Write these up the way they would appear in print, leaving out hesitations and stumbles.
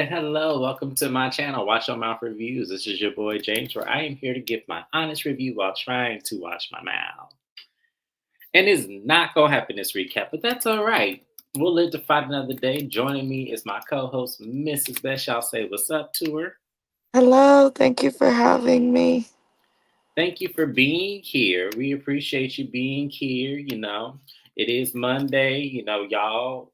Hello, welcome to my channel, Watch Your Mouth Reviews. This is your boy James, where I am here to give my honest review while trying to watch my mouth. And it's not gonna happen this recap, but that's all right. We'll live to fight another day. Joining me is my co-host, Mrs. Best. Y'all say what's up to her. Hello, thank you for having me. Thank you for being here. We appreciate you being here. It is Monday. Y'all,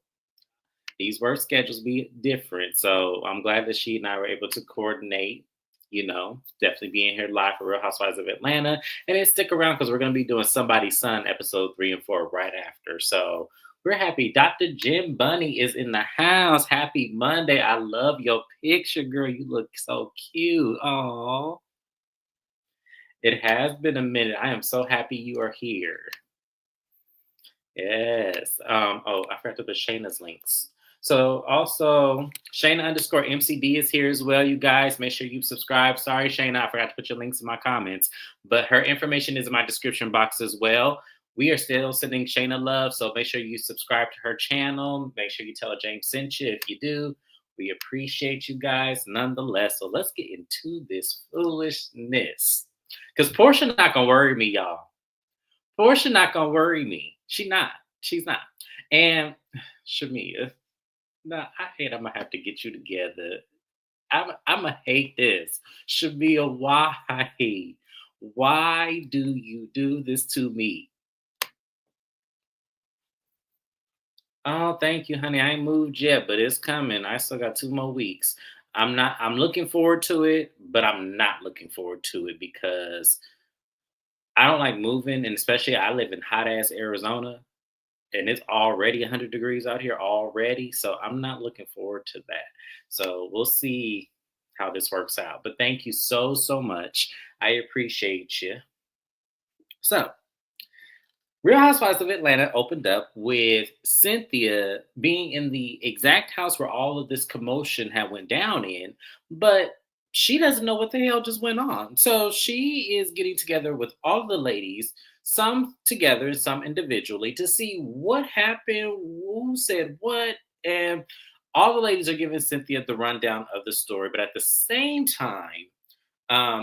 these work schedules be different. So I'm glad that she and I were able to coordinate, definitely being here live for Real Housewives of Atlanta. And then stick around because we're going to be doing Somebody's Son episode 3 and 4 right after. So we're happy. Dr. Jim Bunny is in the house. Happy Monday. I love your picture, girl. You look so cute. Oh, it has been a minute. I am so happy you are here. Yes. I forgot to put Shayna's links. So also Shana underscore MCD is here as well. You guys make sure you subscribe. Sorry, Shana, I forgot to put your links in my comments, but her information is in my description box as well. We are still sending Shana love, so make sure you subscribe to her channel. Make sure you tell her James sent you. If you do, we appreciate you guys nonetheless. So let's get into this foolishness. Because Portia not gonna worry me, y'all. Portia not gonna worry me. She not. She's not. And Shamia, no, I hate I'm gonna have to get you together. I'm gonna hate this. Shamia, why? Why do you do this to me? Oh, thank you, honey. I ain't moved yet, but it's coming. I still got 2 more weeks. I'm looking forward to it, but I'm not looking forward to it because I don't like moving, and especially I live in hot ass Arizona, and it's already 100 degrees out here already. So I'm not looking forward to that. So we'll see how this works out. But thank you so much. I appreciate you. So, Real Housewives of Atlanta opened up with Cynthia being in the exact house where all of this commotion had went down in, but she doesn't know what the hell just went on. So she is getting together with all the ladies, some together, some individually, to see what happened, who said what, and all the ladies are giving Cynthia the rundown of the story. But at the same time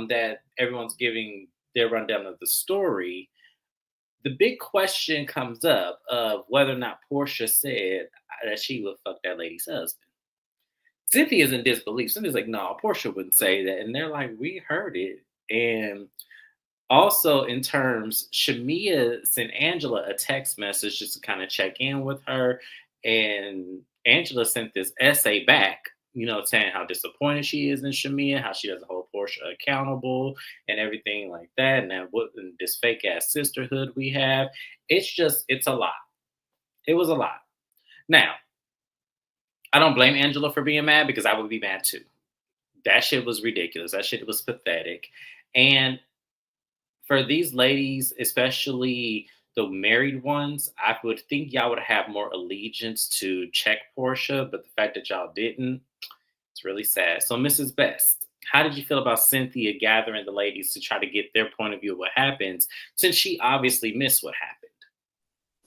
that everyone's giving their rundown of the story, the big question comes up of whether or not Portia said that she would fuck that lady's husband. Cynthia's in disbelief. Cynthia's like, no, Portia wouldn't say that. And they're like, we heard it. And also, in terms, Shamia sent Angela a text message just to kind of check in with her. And Angela sent this essay back, saying how disappointed she is in Shamia, how she doesn't hold Portia accountable and everything like that. And then what this fake ass sisterhood we have. It's a lot. It was a lot. Now, I don't blame Angela for being mad because I would be mad too. That shit was ridiculous. That shit was pathetic. And for these ladies, especially the married ones, I would think y'all would have more allegiance to check Portia, but the fact that y'all didn't, it's really sad. So, Mrs. Best, how did you feel about Cynthia gathering the ladies to try to get their point of view of what happens, since she obviously missed what happened?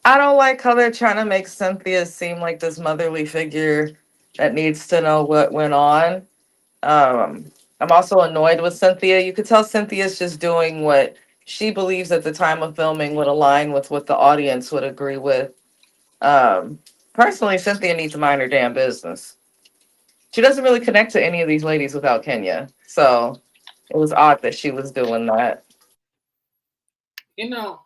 I don't like how they're trying to make Cynthia seem like this motherly figure that needs to know what went on. I'm also annoyed with Cynthia. You could tell Cynthia's just doing what she believes at the time of filming would align with what the audience would agree with. Um, Personally, Cynthia needs to mind her damn business. She doesn't really connect to any of these ladies without Kenya. So it was odd that she was doing that. You know,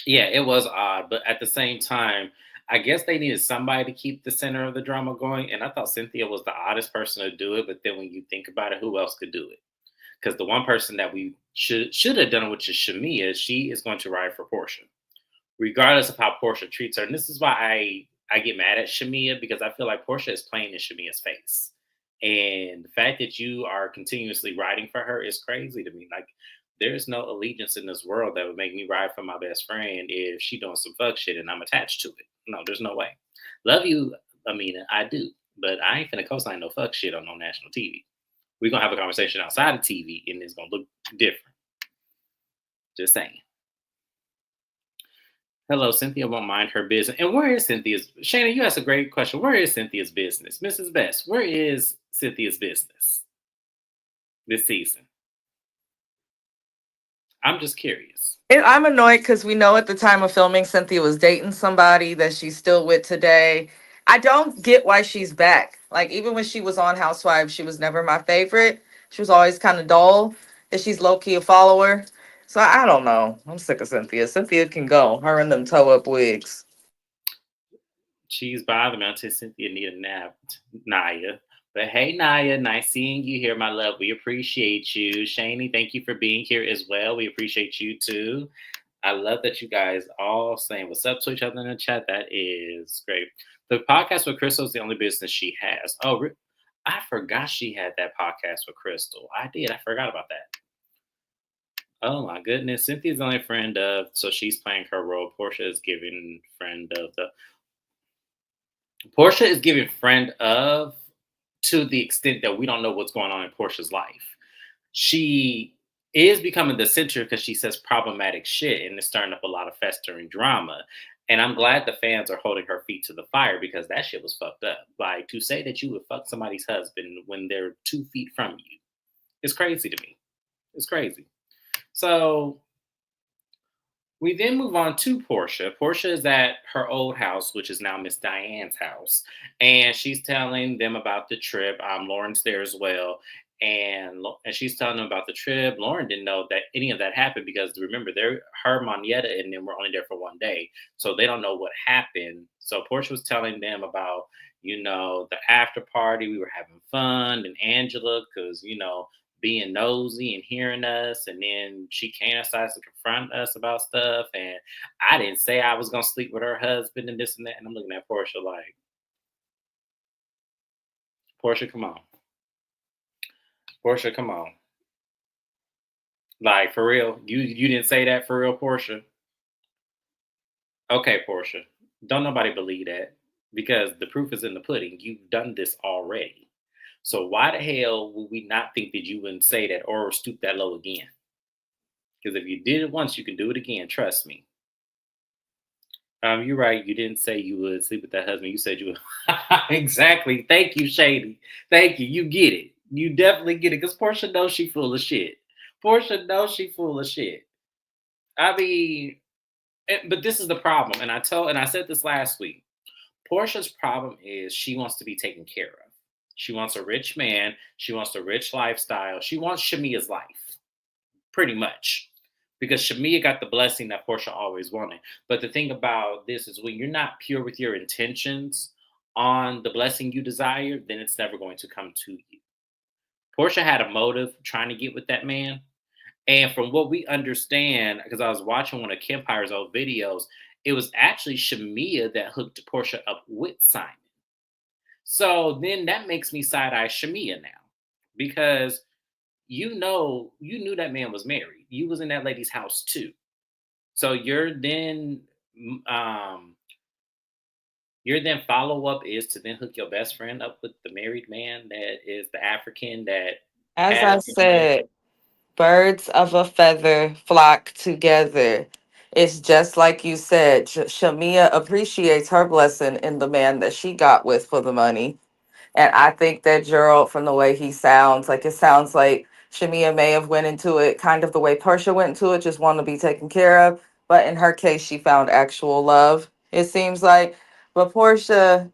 Yeah, it was odd, but at the same time, I guess they needed somebody to keep the center of the drama going. And I thought Cynthia was the oddest person to do it. But then when you think about it, who else could do it? Because the one person that we should have done it, which is Shamia, she is going to ride for Portia, regardless of how Portia treats her. And this is why I get mad at Shamia, because I feel like Portia is playing in Shamia's face. And the fact that you are continuously riding for her is crazy to me. Like, there's no allegiance in this world that would make me ride for my best friend if she doing some fuck shit and I'm attached to it. No, there's no way. Love you, Amina, I do. But I ain't finna co-sign no fuck shit on no national TV. We're gonna have a conversation outside of TV and it's gonna look different. Just saying. Hello, Cynthia won't mind her business. And where is Cynthia's? Shana, you asked a great question. Where is Cynthia's business? Mrs. Best, where is Cynthia's business this season? I'm just curious. And I'm annoyed because we know at the time of filming, Cynthia was dating somebody that she's still with today. I don't get why she's back. Like, even when she was on Housewives, she was never my favorite. She was always kind of dull. And she's low key a follower. So I don't know. I'm sick of Cynthia. Cynthia can go. Her and them toe up wigs. She's bothering me until Cynthia need a nap, Naya. But hey, Naya, nice seeing you here, my love. We appreciate you. Shani, thank you for being here as well. We appreciate you too. I love that you guys all saying what's up to each other in the chat. That is great. The podcast with Crystal is the only business she has. Oh, I forgot she had that podcast with Crystal. I did. I forgot about that. Oh my goodness. Cynthia's the only friend of, so she's playing her role. Portia is giving friend of the Portia is giving friend of to the extent that we don't know what's going on in Portia's life. She is becoming the center because she says problematic shit and it's stirring up a lot of festering drama. And I'm glad the fans are holding her feet to the fire because that shit was fucked up. Like to say that you would fuck somebody's husband when they're 2 feet from you is crazy to me. It's crazy. So we then move on to Portia. Portia is at her old house, which is now Miss Diane's house, and she's telling them about the trip. Lauren's there as well, and she's telling them about the trip. Lauren didn't know that any of that happened because remember, her Monietta and them were only there for one day, so they don't know what happened. So Portia was telling them about the after party. We were having fun, and Angela, because being nosy and hearing us, and then she came outside to confront us about stuff. And I didn't say I was gonna sleep with her husband and this and that. And I'm looking at Portia like, Portia, come on, Portia, come on, like for real. You didn't say that for real, Portia. Okay, Portia, don't nobody believe that because the proof is in the pudding. You've done this already. So why the hell would we not think that you wouldn't say that or stoop that low again? Because if you did it once, you can do it again. Trust me. You're right. You didn't say you would sleep with that husband. You said you would. Exactly. Thank you, Shady. Thank you. You get it. You definitely get it. Because Portia knows she full of shit. Portia knows she full of shit. I mean, but this is the problem. And I said this last week. Portia's problem is she wants to be taken care of. She wants a rich man. She wants a rich lifestyle. She wants Shamia's life, pretty much. Because Shamia got the blessing that Portia always wanted. But the thing about this is when you're not pure with your intentions on the blessing you desire, then it's never going to come to you. Portia had a motive trying to get with that man. And from what we understand, because I was watching one of Kempire's old videos, it was actually Shamia that hooked Portia up with Simon. So then that makes me side eye Shamia now. Because you knew that man was married. You was in that lady's house too. So um your then follow up is to then hook your best friend up with the married man that is the African that As has I said, birds of a feather flock together. It's just like you said. Shamia appreciates her blessing in the man that she got with for the money. And I think that Gerald, from the way he sounds, like it sounds like Shamia may have went into it kind of the way Portia went into it, just want to be taken care of. But in her case, she found actual love, it seems like. But Portia,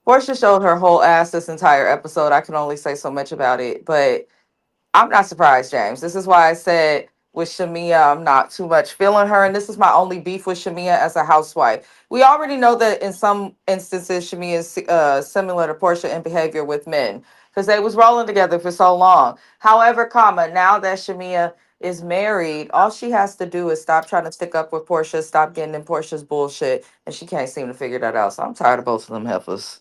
Portia showed her whole ass this entire episode. I can only say so much about it. But I'm not surprised, James. This is why I said with Shamia, I'm not too much feeling her. And this is my only beef with Shamia as a housewife. We already know that in some instances, Shamia is similar to Portia in behavior with men because they was rolling together for so long. However, now that Shamia is married, all she has to do is stop trying to stick up with Portia, stop getting in Portia's bullshit, and she can't seem to figure that out. So I'm tired of both of them heifers.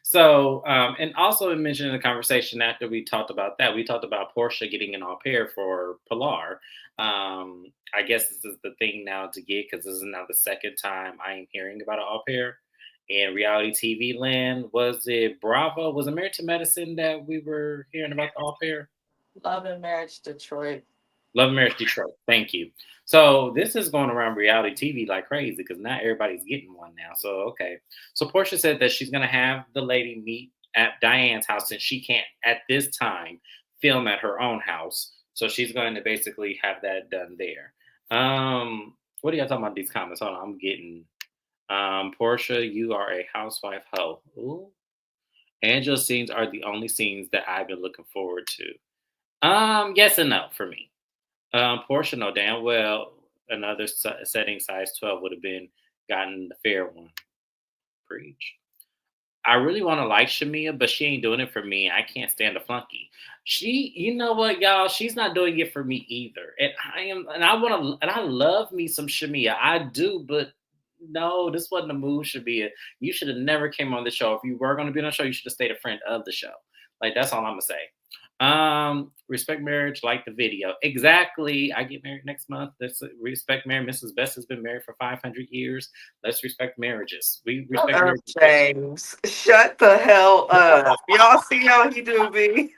So, and also it mentioned in the conversation after we talked about that, we talked about Portia getting an au pair for Pilar. I guess this is the thing now to get because this is now the second time I am hearing about an au pair in reality TV land. Was it Bravo? Was it Married to Medicine that we were hearing about the au pair? Love and Marriage Detroit. Love and Marriage Detroit. Thank you. So this is going around reality TV like crazy because not everybody's getting one now. So okay. So Portia said that she's gonna have the lady meet at Diane's house since she can't at this time film at her own house. So she's going to basically have that done there. What are y'all talking about these comments? Hold on, I'm getting Portia, you are a housewife hoe. Ooh. Angela's scenes are the only scenes that I've been looking forward to. Yes and no for me. Portia, no damn well another setting size 12 would have been gotten the fair one. Preach. I really want to like Shamia, but she ain't doing it for me. I can't stand a flunky. She, you know what, y'all? She's not doing it for me either. And I am, and I want to, and I love me some Shamia. I do, but no, this wasn't the move, Shamia. You should have never came on the show. If you were going to be on the show, you should have stayed a friend of the show. Like that's all I'm gonna say. Respect marriage, like the video. Exactly. I get married next month. Let's respect marriage. Mrs. Best has been married for 500 years. Let's respect marriages. We Shut respect up, marriages. James. Shut the hell up. Y'all see how he do me?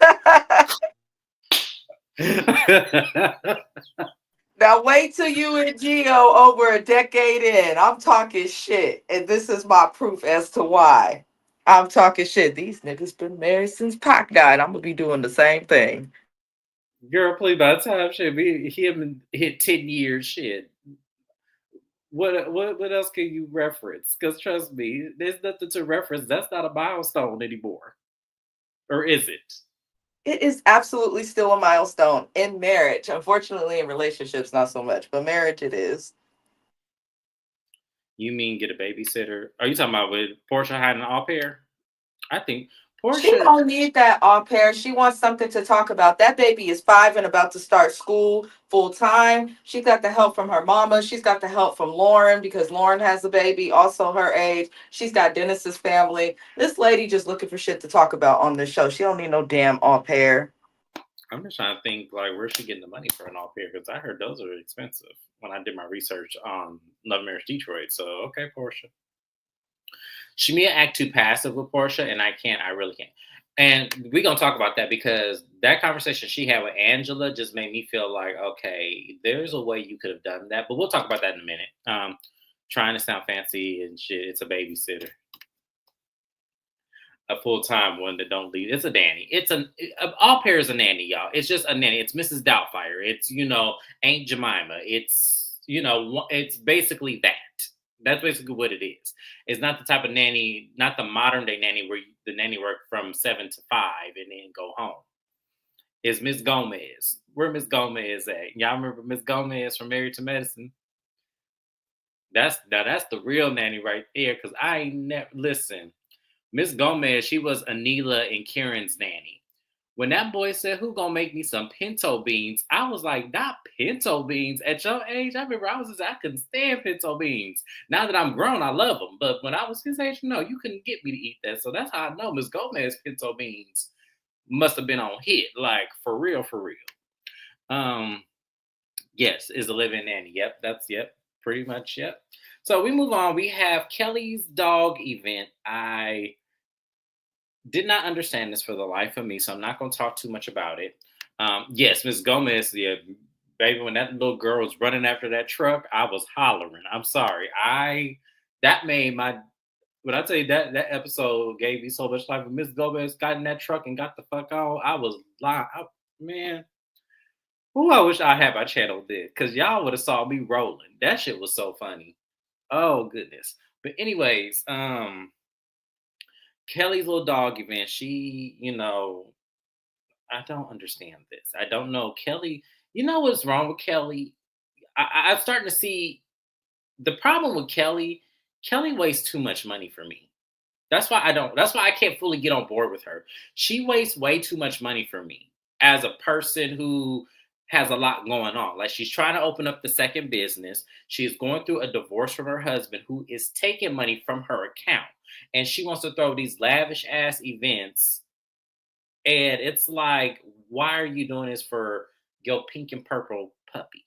Now wait till you and Gio over a decade in. I'm talking shit. And this is my proof as to why. I'm talking shit. These niggas been married since Pac died. I'm gonna be doing the same thing. Girl, please, by the time shit, we him hit 10 years shit. What else can you reference? Because trust me, there's nothing to reference. That's not a milestone anymore. Or is it? It is absolutely still a milestone in marriage. Unfortunately, in relationships, not so much, but marriage it is. You mean get a babysitter? Are you talking about with Portia hiding an au pair? I think She Portia. don't need that au pair. She wants something to talk about. That baby is 5 and about to start school full time. She got the help from her mama. She's got the help from Lauren because Lauren has a baby, also her age. She's got Dennis's family. This lady just looking for shit to talk about on this show. She don't need no damn au pair. I'm just trying to think like where's she getting the money for an au pair? Because I heard those are expensive when I did my research on Love Marriage Detroit. So okay, Portia. Shamia act too passive with Portia, and I can't. I really can't. And we're gonna talk about that because that conversation she had with Angela just made me feel like, okay, there's a way you could have done that. But we'll talk about that in a minute. Trying to sound fancy and shit. It's a babysitter, a full time one that don't leave. It's a nanny. It's an all pair is a nanny, y'all. It's just a nanny. It's Mrs. Doubtfire. It's Aunt Jemima. It's basically that. That's basically what it is. It's not the type of nanny, not the modern day nanny where the nanny work from 7 to 5 and then go home. It's Miss Gomez. Where Miss Gomez at? Y'all remember Miss Gomez from Married to Medicine? That's the real nanny right there. Cause I ain't never listen. Miss Gomez, she was Anila and Karen's nanny. When that boy said, "Who gonna make me some pinto beans?" I was like, "Not pinto beans." At your age, I remember I couldn't stand pinto beans. Now that I'm grown, I love them. But when I was his age, no, you couldn't get me to eat that. So that's how I know Miss Gomez pinto beans must have been on hit, like for real, for real. Um, yes, is a living nanny. Yep, pretty much, yep. So we move on. We have Kelly's dog event. I did not understand this for the life of me, so I'm not going to talk too much about it. Yes, Miss Gomez, yeah, baby, when that little girl was running after that truck, I was hollering. I'm sorry. That made my when I tell you that episode gave me so much life. When Miss Gomez got in that truck and got the fuck on, I was lying. Man, who I wish I had my channel did, because y'all would have saw me rolling. That shit was so funny. Oh goodness. But anyways, Kelly's little dog event, I don't understand this. I don't know. Kelly, you know what's wrong with Kelly? I'm starting to see the problem with Kelly. Kelly wastes too much money for me. That's why I can't fully get on board with her. She wastes way too much money for me as a person who has a lot going on. Like she's trying to open up the second business. She's going through a divorce from her husband who is taking money from her account. And she wants to throw these lavish ass events. And it's like, why are you doing this for your pink and purple puppy?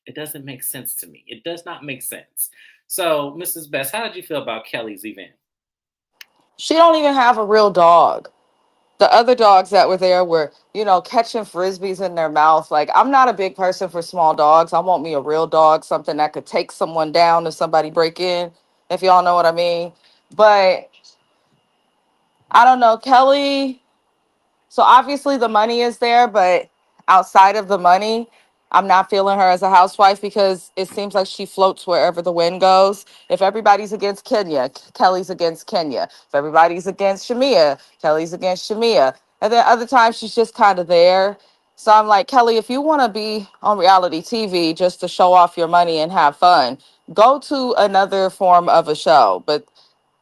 It doesn't make sense to me. It does not make sense. So, Mrs. Best, how did you feel about Kelly's event? She don't even have a real dog. The other dogs that were there were, catching frisbees in their mouth. Like, I'm not a big person for small dogs. I want me a real dog, something that could take someone down if somebody break in, if y'all know what I mean. But I don't know, Kelly. So obviously the money is there, but outside of the money, I'm not feeling her as a housewife because it seems like she floats wherever the wind goes. If everybody's against Kenya, Kelly's against Kenya. If everybody's against Shamia, Kelly's against Shamia. And then other times she's just kind of there. So I'm like, Kelly, if you want to be on reality TV just to show off your money and have fun, go to another form of a show. But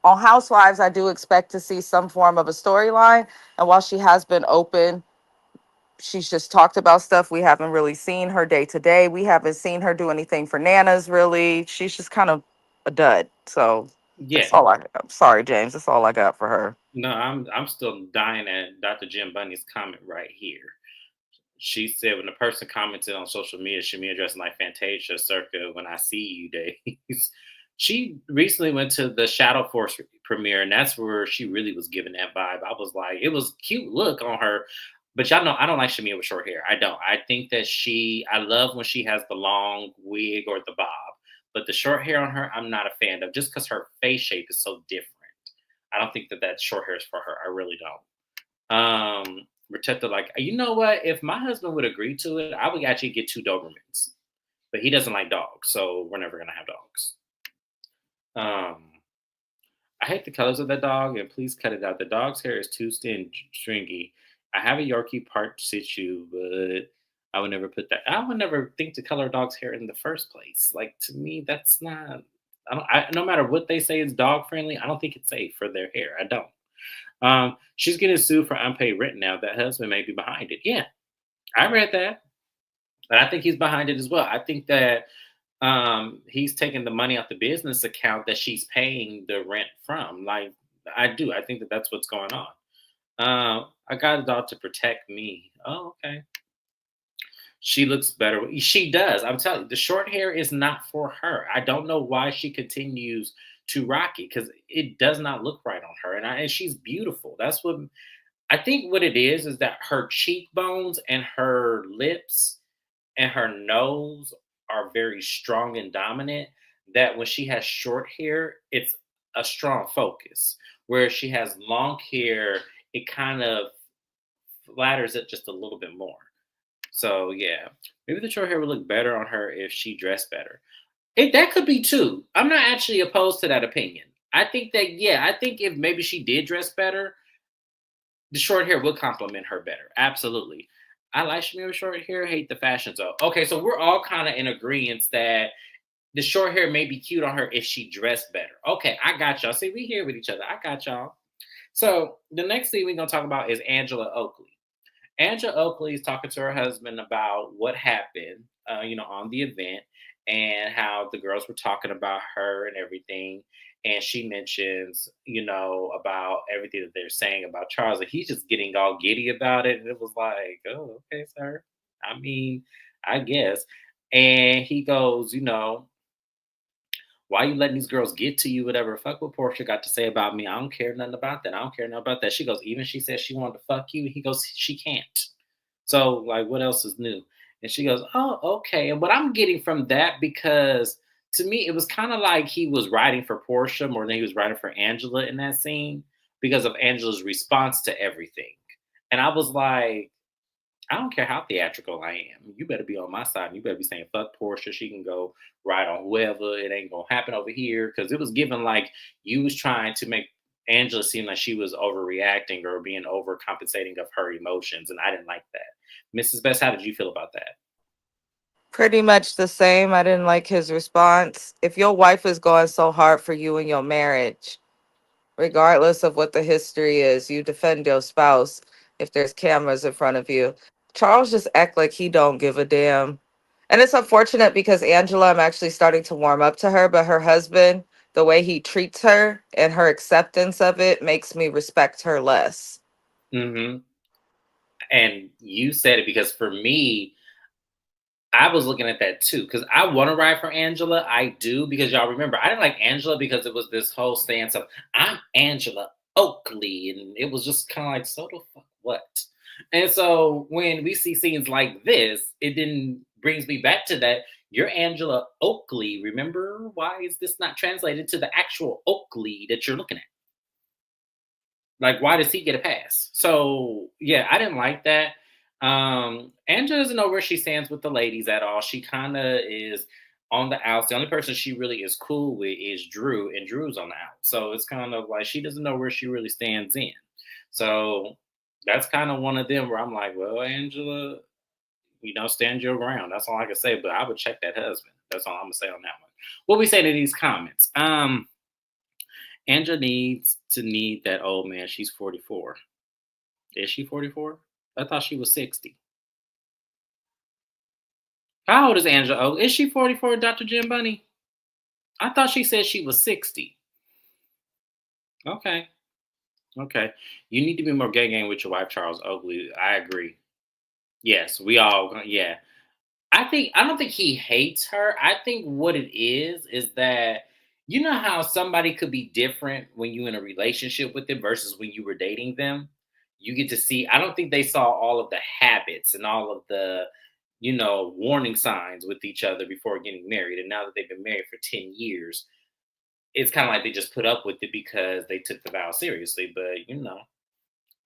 on Housewives, I do expect to see some form of a storyline. And while she has been open, she's just talked about stuff. We haven't really seen her day to day. We haven't seen her do anything for Nana's really. She's just kind of a dud. So Yeah. that's all I'm sorry, James. That's all I got for her. No, I'm still dying at Dr. Jim Bunny's comment right here. She said when the person commented on social media, Shamia dressing like Fantasia circa When I See You days. She recently went to the Shadow Force premiere, and that's where she really was giving that vibe. I was like, it was cute look on her. But y'all know I don't like Shamia with short hair. I don't. I think that I love when she has the long wig or the bob. But the short hair on her, I'm not a fan of just because her face shape is so different. I don't think that short hair is for her. I really don't. Rotetta, like, you know what? If my husband would agree to it, I would actually get two Dobermans. But he doesn't like dogs, so we're never gonna have dogs. Um, I hate the colors of that dog, and please cut it out. The dog's hair is too stringy. I have a Yorkie part Shih but I would never put that. I would never think to color a dog's hair in the first place. Like to me, that's not. I don't. No matter what they say is dog friendly, I don't think it's safe for their hair. I don't. She's getting sued for unpaid rent now. That husband may be behind it. Yeah, I read that, but I think he's behind it as well. I think that he's taking the money off the business account that she's paying the rent from. Like I do. I think that that's what's going on. I got a dog to protect me. Oh, okay. She looks better. She does. I'm telling you, the short hair is not for her. I don't know why she continues to rock it because it does not look right on her. And she's beautiful. That's what I think. What it is that her cheekbones and her lips and her nose are very strong and dominant. That when she has short hair, it's a strong focus. Where she has long hair, it kind of flatters it just a little bit more. So yeah, maybe the short hair would look better on her if she dressed better. That could be too. I'm not actually opposed to that opinion. I think that yeah, I think if maybe she did dress better, the short hair would complement her better. Absolutely. I like Shamir with short hair. Hate the fashion though. Okay, so we're all kind of in agreement that the short hair may be cute on her if she dressed better. Okay, I got y'all. See, we here with each other. I got y'all. So the next thing we're gonna talk about is Angela Oakley. Angela Oakley is talking to her husband about what happened, on the event and how the girls were talking about her and everything. And she mentions, about everything that they're saying about Charles. And he's just getting all giddy about it. And it was like, oh, okay, sir. I mean, I guess. And he goes, why you letting these girls get to you? Whatever. Fuck what Portia got to say about me. I don't care nothing about that. I don't care nothing about that. She goes, even she said she wanted to fuck you. He goes, she can't. So, like, what else is new? And she goes, oh, okay. And what I'm getting from that, because to me, it was kind of like he was writing for Portia more than he was writing for Angela in that scene because of Angela's response to everything. And I was like, I don't care how theatrical I am. You better be on my side. You better be saying fuck Portia. She can go ride on whoever. It ain't gonna happen over here. Because it was given like you was trying to make Angela seem like she was overreacting or being overcompensating of her emotions, and I didn't like that. Mrs. Best, how did you feel about that? Pretty much the same. I didn't like his response. If your wife is going so hard for you in your marriage, regardless of what the history is, you defend your spouse if there's cameras in front of you. Charles just act like he don't give a damn. And it's unfortunate because Angela, I'm actually starting to warm up to her, but her husband, the way he treats her and her acceptance of it makes me respect her less. Hmm. And you said it because for me, I was looking at that too because I want to ride for Angela. I do because y'all remember I didn't like Angela because it was this whole stance of I'm Angela. Oakley, and it was just kind of like, so the fuck what? And so when we see scenes like this, it then brings me back to that. You're Angela Oakley. Remember, why is this not translated to the actual Oakley that you're looking at? Like, why does he get a pass? So yeah, I didn't like that. Angela doesn't know where she stands with the ladies at all. She kind of is on the outs. The only person she really is cool with is Drew, and Drew's on the out. So it's kind of like she doesn't know where she really stands in. So that's kind of one of them where I'm like, well, Angela, stand your ground. That's all I can say. But I would check that husband. That's all I'm gonna say on that one. What we say to these comments? Angela needs to need that old man. She's 44. Is she 44? I thought she was 60. How old is Angela? Oh, is she 44, Dr. Jim Bunny? I thought she said she was 60. Okay. Okay. You need to be more gang with your wife, Charles Oakley. I agree. Yes, we all, yeah. I don't think he hates her. I think what it is that how somebody could be different when you're in a relationship with them versus when you were dating them. You get to see. I don't think they saw all of the habits and all of the warning signs with each other before getting married. And now that they've been married for 10 years, it's kind of like they just put up with it because they took the vow seriously. But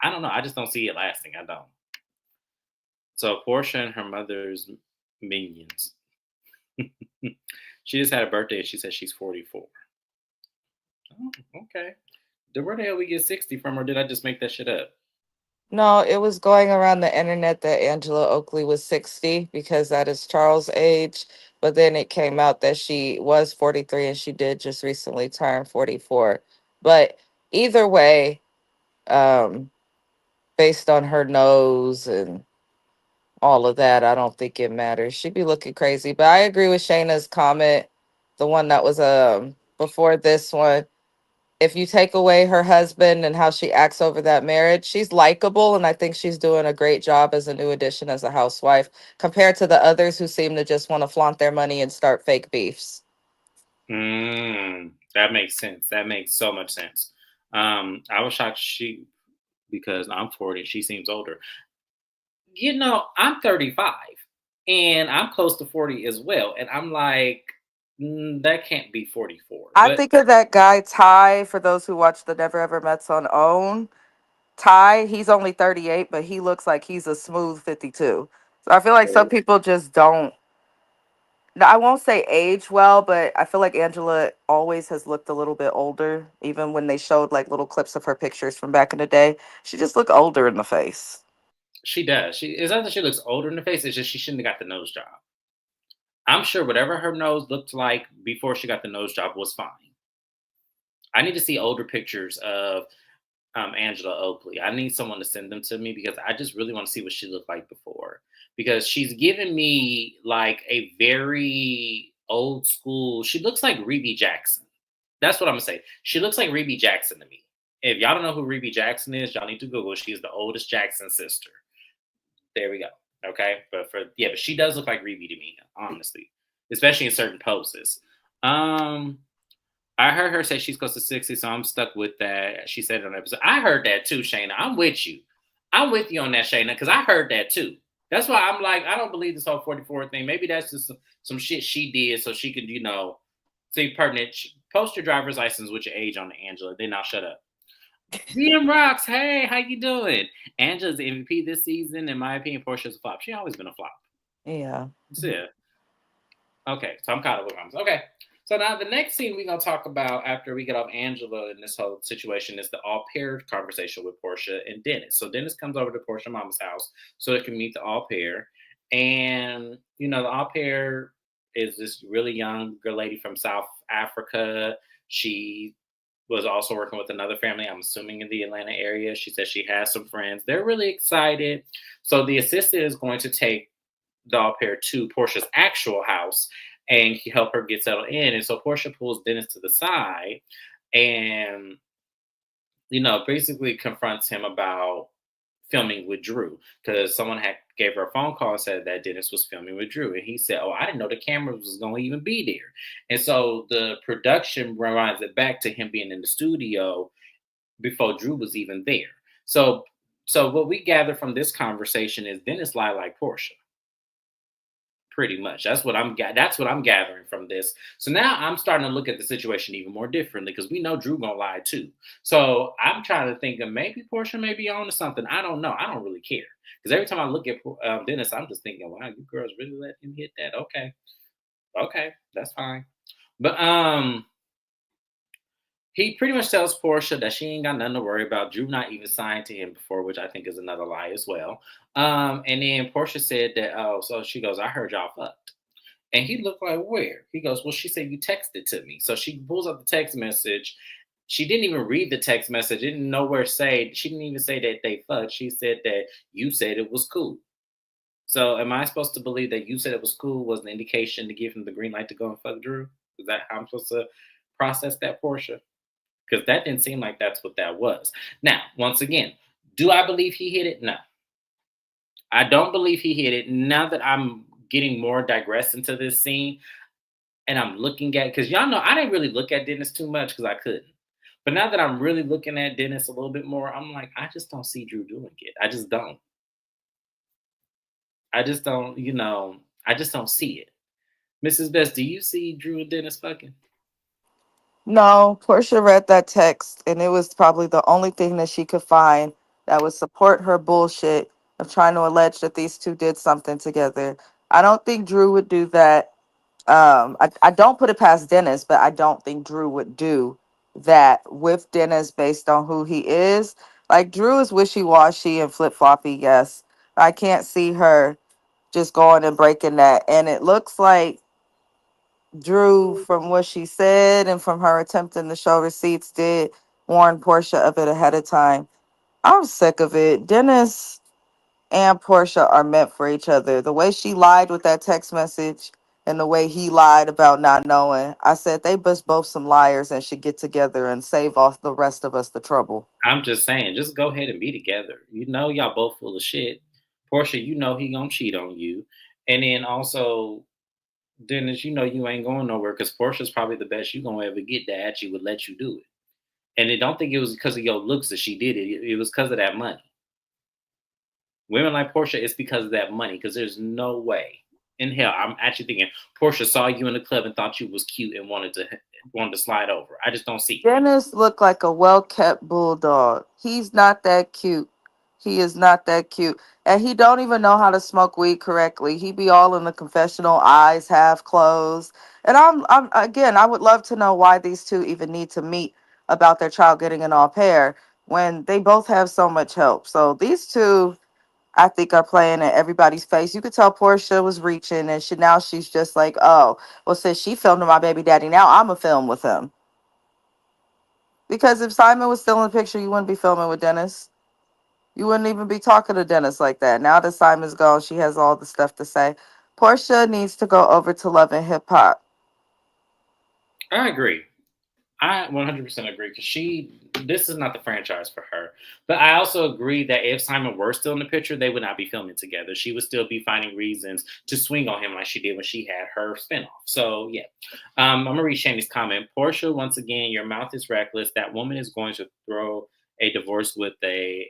I don't know. I just don't see it lasting. I don't. So Portia and her mother's minions. She just had a birthday and she said she's 44. Oh, okay. Then where the hell we get 60 from, or did I just make that shit up? No, it was going around the internet that Angela Oakley was 60 because that is Charles' age. But then it came out that she was 43 and she did just recently turn 44. But either way, um, based on her nose and all of that, I don't think it matters. She'd be looking crazy. But I agree with Shayna's comment, the one that was before this one. If you take away her husband and how she acts over that marriage, she's likable, and I think she's doing a great job as a new addition as a housewife compared to the others who seem to just want to flaunt their money and start fake beefs. That makes sense. That makes so much sense. I was shocked because I'm 40, she seems older. I'm 35 and I'm close to 40 as well. And I'm like, that can't be 44. I But think of that guy Ty. For those who watch the Never Ever Mets on OWN, Ty, he's only 38, but he looks like he's a smooth 52. So I feel like some people just don't. No, I won't say age well, but I feel like Angela always has looked a little bit older, even when they showed like little clips of her pictures from back in the day. She just looked older in the face. she does. It's not that she looks older in the face, it's just she shouldn't have got the nose job. I'm sure whatever her nose looked like before she got the nose job was fine. I need to see older pictures of Angela Oakley. I need someone to send them to me because I just really want to see what she looked like before. Because she's given me like a very old school. She looks like Rebe Jackson. That's what I'm gonna say. She looks like Rebe Jackson to me. If y'all don't know who Rebe Jackson is, y'all need to Google. She's the oldest Jackson sister. There we go. Okay, but she does look like Rebe to me, honestly, especially in certain poses. Um, I heard her say she's close to 60, so I'm stuck with that. She said it on the episode. I heard that too, Shayna. I'm with you. I'm with you on that, Shayna, because I heard that too. That's why I'm like, I don't believe this whole 44 thing. Maybe that's just some shit she did so she could, say pertinent. Post your driver's license with your age on it, Angela. Then I'll shut up. DM Rocks, hey, how you doing? Angela's the MVP this season. In my opinion, Portia's a flop. She always been a flop. Yeah. That's it. Okay, so I'm caught up with comments. Okay, so now the next scene we're gonna talk about after we get off Angela in this whole situation is the all pair conversation with Portia and Dennis. So Dennis comes over to Portia Mama's house so they can meet the all pair, and the all pair is this really young girl lady from South Africa. She was also working with another family, I'm assuming in the Atlanta area. She says she has some friends. They're really excited. So the assistant is going to take the au pair to Portia's actual house and help her get settled in. And so Portia pulls Dennis to the side and, basically confronts him about filming with Drew because someone had gave her a phone call and said that Dennis was filming with Drew. And he said, oh, I didn't know the cameras was going to even be there. And so the production reminds it back to him being in the studio before Drew was even there. So so what we gather from this conversation is Dennis lied like Portia. Pretty much. That's what I'm gathering from this. So now I'm starting to look at the situation even more differently because we know Drew gonna lie too. So I'm trying to think of maybe Portia may be on to something. I don't know. I don't really care because every time I look at Dennis, I'm just thinking, wow, you girls really let him hit that? Okay, okay, that's fine. But he pretty much tells Portia that she ain't got nothing to worry about. Drew not even signed to him before, which I think is another lie as well. And then Portia said that, oh, so she goes, I heard y'all fucked. And he looked like, where? He goes, well, she said you texted to me. So she pulls up the text message. She didn't even read the text message, didn't nowhere say, she didn't even say that they fucked. She said that you said it was cool. So am I supposed to believe that you said it was cool was an indication to give him the green light to go and fuck Drew? Is that how I'm supposed to process that, Portia? Because that didn't seem like that's what that was. Now, once again, do I believe he hit it? No. I don't believe he hit it. Now that I'm getting more digressed into this scene and I'm looking at, because y'all know I didn't really look at Dennis too much because I couldn't. But now that I'm really looking at Dennis a little bit more, I'm like, I just don't see Drew doing it. I just don't. I just don't, I just don't see it. Mrs. Best, do you see Drew and Dennis fucking? No, Portia read that text, and it was probably the only thing that she could find that would support her bullshit of trying to allege that these two did something together. I don't think Drew would do that. I don't put it past Dennis, but I don't think Drew would do that with Dennis based on who he is. Like, Drew is wishy washy and flip floppy, yes. I can't see her just going and breaking that. And it looks like Drew, from what she said and from her attempting to show receipts, did warn Portia of it ahead of time. I'm sick of it. Dennis and Portia are meant for each other. The way she lied with that text message and the way he lied about not knowing, I said they both some liars and should get together and save off the rest of us the trouble. I'm just saying, just go ahead and be together. You know y'all both full of shit. Portia, you know he gonna cheat on you. And then also, Dennis, you know you ain't going nowhere because Portia's probably the best you gonna ever get that actually would let you do it. And I don't think it was because of your looks that she did it. It was because of that money. Women like Portia, it's because of that money. Because there's no way in hell. I'm actually thinking Portia saw you in the club and thought you was cute and wanted to slide over. I just don't see it. Dennis looked like a well kept bulldog. He's not that cute. He is not that cute. And he don't even know how to smoke weed correctly. He be all in the confessional, eyes half closed. And I'm again, I would love to know why these two even need to meet about their child getting an au pair when they both have so much help. So these two, I think, are playing at everybody's face. You could tell Portia was reaching, and now she's just like, oh, well, since she filmed my baby daddy, now I'm a film with him. Because if Simon was still in the picture, you wouldn't be filming with Dennis. You wouldn't even be talking to Dennis like that. Now that Simon's gone, she has all the stuff to say. Portia needs to go over to Love and Hip Hop. I agree. I 100% agree because this is not the franchise for her. But I also agree that if Simon were still in the picture, they would not be filming together. She would still be finding reasons to swing on him like she did when she had her spinoff. So, yeah. I'm going to read Shani's comment. Portia, once again, your mouth is reckless. That woman is going to throw a divorce with an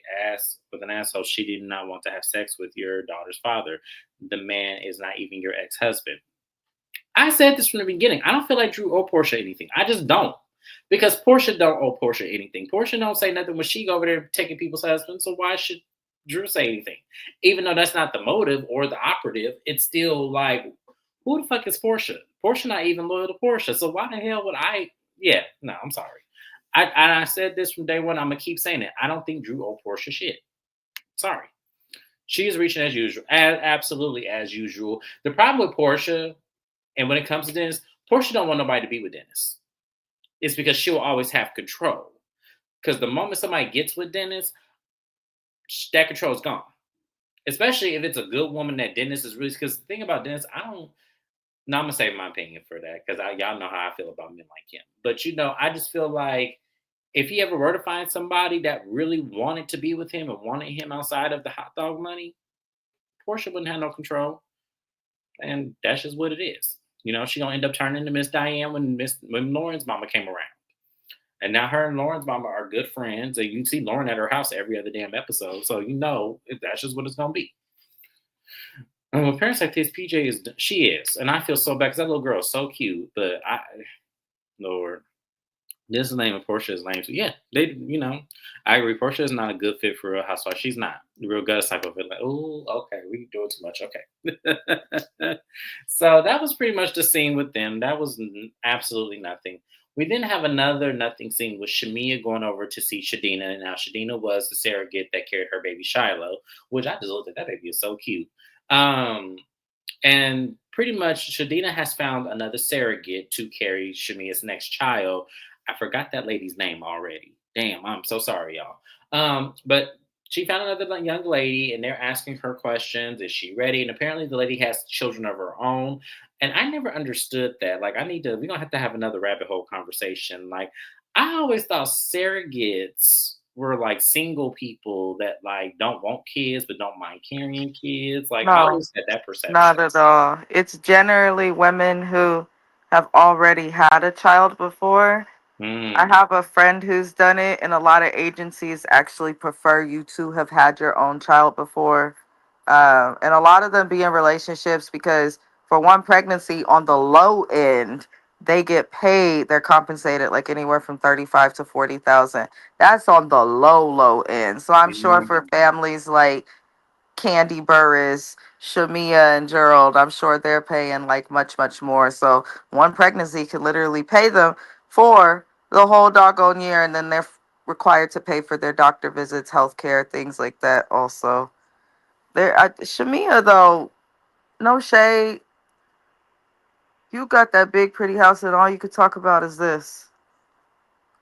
asshole. She did not want to have sex with your daughter's father. The man is not even your ex-husband. I said this from the beginning. I don't feel like Drew owe Portia anything. I just don't. Because Portia don't owe Portia anything. Portia don't say nothing when she go over there taking people's husbands. So why should Drew say anything? Even though that's not the motive or the operative, it's still like, who the fuck is Portia? Portia not even loyal to Portia. So why the hell would I? Yeah, no, I'm sorry. I said this from day one. I'm gonna keep saying it. I don't think Drew owe Portia shit. Sorry. She is reaching as usual, absolutely as usual. The problem with Portia, and when it comes to Dennis, Portia don't want nobody to be with Dennis. It's because she'll always have control. Because the moment somebody gets with Dennis, that control is gone. Especially if it's a good woman that Dennis is really. Because the thing about Dennis, I don't. No, I'm gonna save my opinion for that because y'all know how I feel about men like him. But I just feel like if he ever were to find somebody that really wanted to be with him and wanted him outside of the hot dog money, Portia wouldn't have no control, and that's just what it is. She gonna end up turning to Miss Diane when Lauren's mama came around. And now her and Lauren's mama are good friends, and you see Lauren at her house every other damn episode, so that's just what it's gonna be. And with parents like this, PJ is she is, and I feel so bad because that little girl is so cute, but Lord, this is the name of Portia is lame. So yeah, I agree. Portia is not a good fit for Real Housewife. She's not the Real Guts type of it. Like, oh, okay, we doing too much. Okay. So that was pretty much the scene with them. That was absolutely nothing. We then have another nothing scene with Shamia going over to see Shadina. And now Shadina was the surrogate that carried her baby Shiloh, which I just looked at. That baby is so cute. Um, and pretty much, Shadina has found another surrogate to carry Shamia's next child. I forgot that lady's name already. Damn, I'm so sorry, y'all. But she found another young lady, and they're asking her questions. Is she ready? And apparently, the lady has children of her own. And I never understood that. Like, we're gonna have to have another rabbit hole conversation. Like, I always thought surrogates were like single people that like don't want kids but don't mind carrying kids. Like, I No, always had that perception. not at all. It's generally women who have already had a child before. I Mm, have a friend who's done it, and a lot of agencies actually prefer you to have had your own child before. And a lot of them be in relationships because for one pregnancy on the low end, they get paid. They're compensated like anywhere from 35 to 40,000. That's on the low end. So I'm sure mm, for families like Candy Burris, Shamia, and Gerald, I'm sure they're paying like much more. So one pregnancy could literally pay them for the whole doggone year, and then they're required to pay for their doctor visits, healthcare, things like that. Also, Shamia though, no shade, you got that big pretty house, and all you could talk about is this.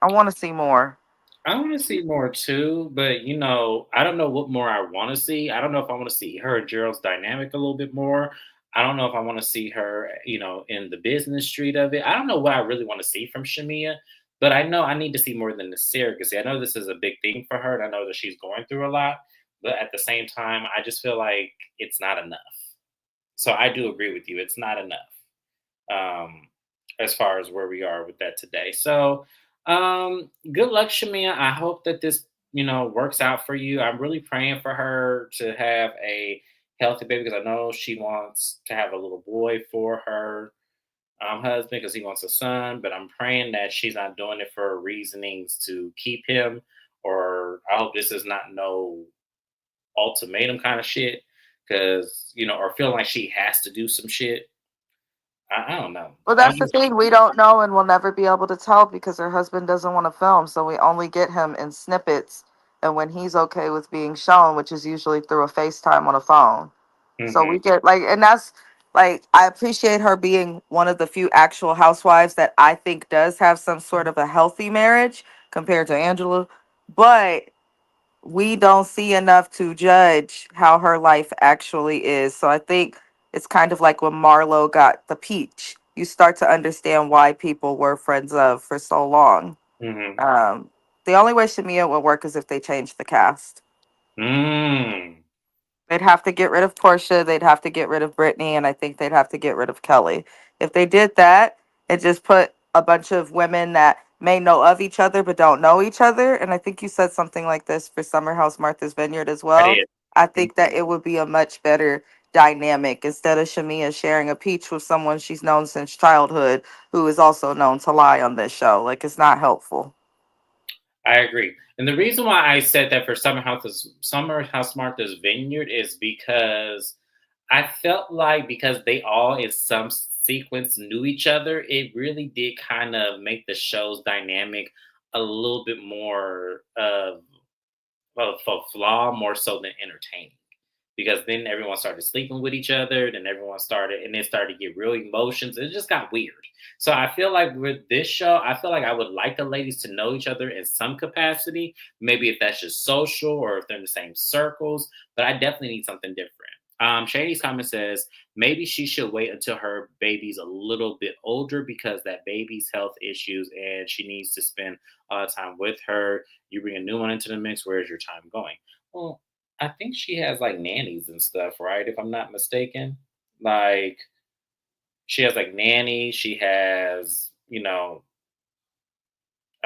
I want to see more. I want to see more too, but I don't know what more I want to see. I don't know if I want to see her and Gerald's dynamic a little bit more. I don't know if I want to see her, in the business street of it. I don't know what I really want to see from Shamia, but I know I need to see more than the surrogacy. I know this is a big thing for her, and I know that she's going through a lot, but at the same time, I just feel like it's not enough. So I do agree with you. It's not enough, um, as far as where we are with that today. So, good luck, Shamia. I hope that this, works out for you. I'm really praying for her to have a healthy baby because I know she wants to have a little boy for her husband because he wants a son. But I'm praying that she's not doing it for reasonings to keep him, or I hope this is not no ultimatum kind of shit because or feeling like she has to do some shit. I don't know. Well, I that's the just thing. We don't know and we'll never be able to tell because her husband doesn't want to film. So we only get him in snippets and when he's okay with being shown, which is usually through a FaceTime on a phone. So we Mhm, get like, and that's like, I appreciate her being one of the few actual housewives that I think does have some sort of a healthy marriage compared to Angela. But we don't see enough to judge how her life actually is. So I think it's kind of like when Marlo got the peach. You start to understand why people were friends of for so long. mhm. Um, the only way Shamia will work is if they change the cast. Mm. They'd have to get rid of Portia. They'd have to get rid of Brittany, and I think they'd have to get rid of Kelly. If they did that, it just put a bunch of women that may know of each other but don't know each other. And I think you said something like this for Summer House Martha's Vineyard as I well. did. I think that Mhm. it would be a much better dynamic instead of Shamia sharing a peach with someone she's known since childhood who is also known to lie on this show. Like, it's not helpful. I agree. And the reason why I said that for Summer House Martha's Vineyard is because I felt like because they all in some sequence knew each other, it really did kind of make the show's dynamic a little bit more of a flaw more so than entertaining. Because then everyone started sleeping with each other, then everyone started, and it started to get real emotions. It just got weird. So I feel like with this show, I feel like I would like the ladies to know each other in some capacity. Maybe if that's just social or if they're in the same circles, but I definitely need something different. Shady's comment says maybe she should wait until her baby's a little bit older because that baby's health issues and she needs to spend a lot of time with her. You bring a new one into the mix, where's your time going? Well, I think she has like nannies and stuff, right? If I'm not mistaken. Like she has like nannies, she has,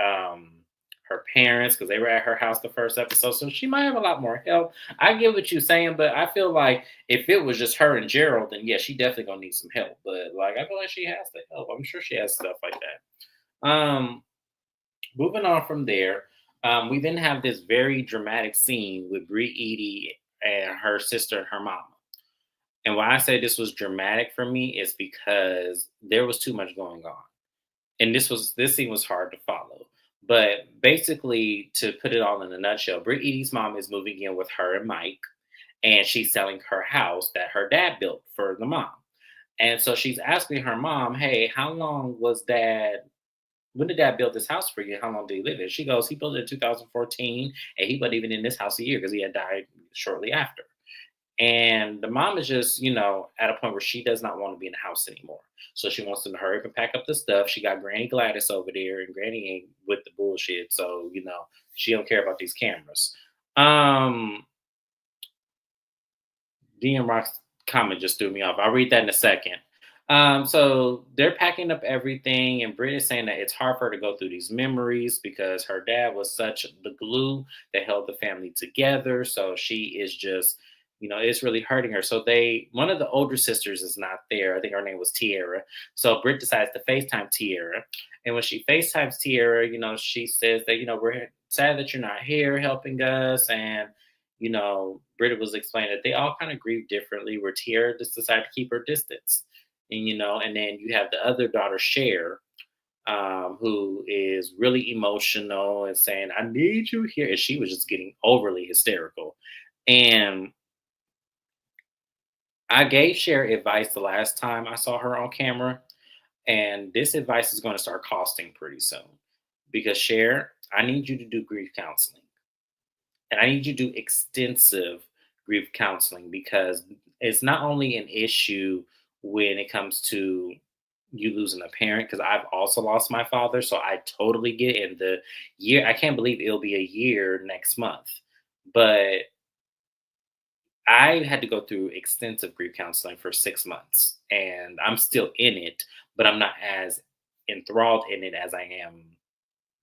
her parents because they were at her house the first episode. So she might have a lot more help. I get what you're saying, but I feel like if it was just her and Gerald, then yeah, she definitely gonna need some help. But like I feel like she has the help. I'm sure she has stuff like that. Moving on from there, we then have this very dramatic scene with Brie Edie and her sister and her mama. And why I say this was dramatic for me is because there was too much going on. And this scene was hard to follow. But basically, to put it all in a nutshell, Brie Edie's mom is moving in with her and Mike, and she's selling her house that her dad built for the mom. And so she's asking her mom, "Hey, how long was dad? When did dad build this house for you? How long did he live in?" She goes, "He built it in 2014, and he wasn't even in this house a year because he had died shortly after." And the mom is just, at a point where she does not want to be in the house anymore. So she wants them to hurry up and pack up the stuff. She got Granny Gladys over there, and Granny ain't with the bullshit. So, she don't care about these cameras. Um, DM Rock's comment just threw me off. I'll read that in a second. So they're packing up everything, and Britt is saying that it's hard for her to go through these memories because her dad was such the glue that held the family together. So she is just, it's really hurting her. So one of the older sisters is not there. I think her name was Tiara. So Britt decides to FaceTime Tiara. And when she FaceTimes Tiara, she says that, we're sad that you're not here helping us. And Britta was explaining that they all kind of grieve differently, where Tiara just decided to keep her distance. And then you have the other daughter, Cher, who is really emotional and saying, "I need you here." And she was just getting overly hysterical. And I gave Cher advice the last time I saw her on camera. And this advice is going to start costing pretty soon. Because Cher, I need you to do grief counseling. And I need you to do extensive grief counseling because it's not only an issue when it comes to you losing a parent, because I've also lost my father. So I totally get it. In the year, I can't believe it'll be a year next month. But I had to go through extensive grief counseling for 6 months, and I'm still in it, but I'm not as enthralled in it as I am,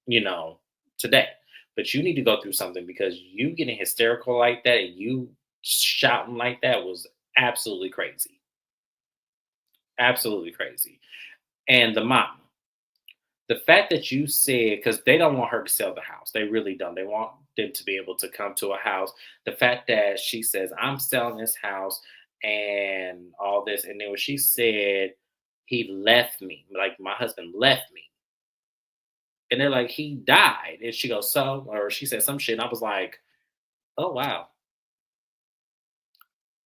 you know, today. But you need to go through something because you getting hysterical like that and you shouting like that was absolutely crazy. Absolutely crazy. And the mom, the fact that you said, because they don't want her to sell the house, they really don't. They want them to be able to come to a house. The fact that she says, "I'm selling this house," and all this, and then when she said, "He left me," like my husband left me, and they're like, "He died," and she goes, "So," or she said some shit, and I was like, "Oh wow,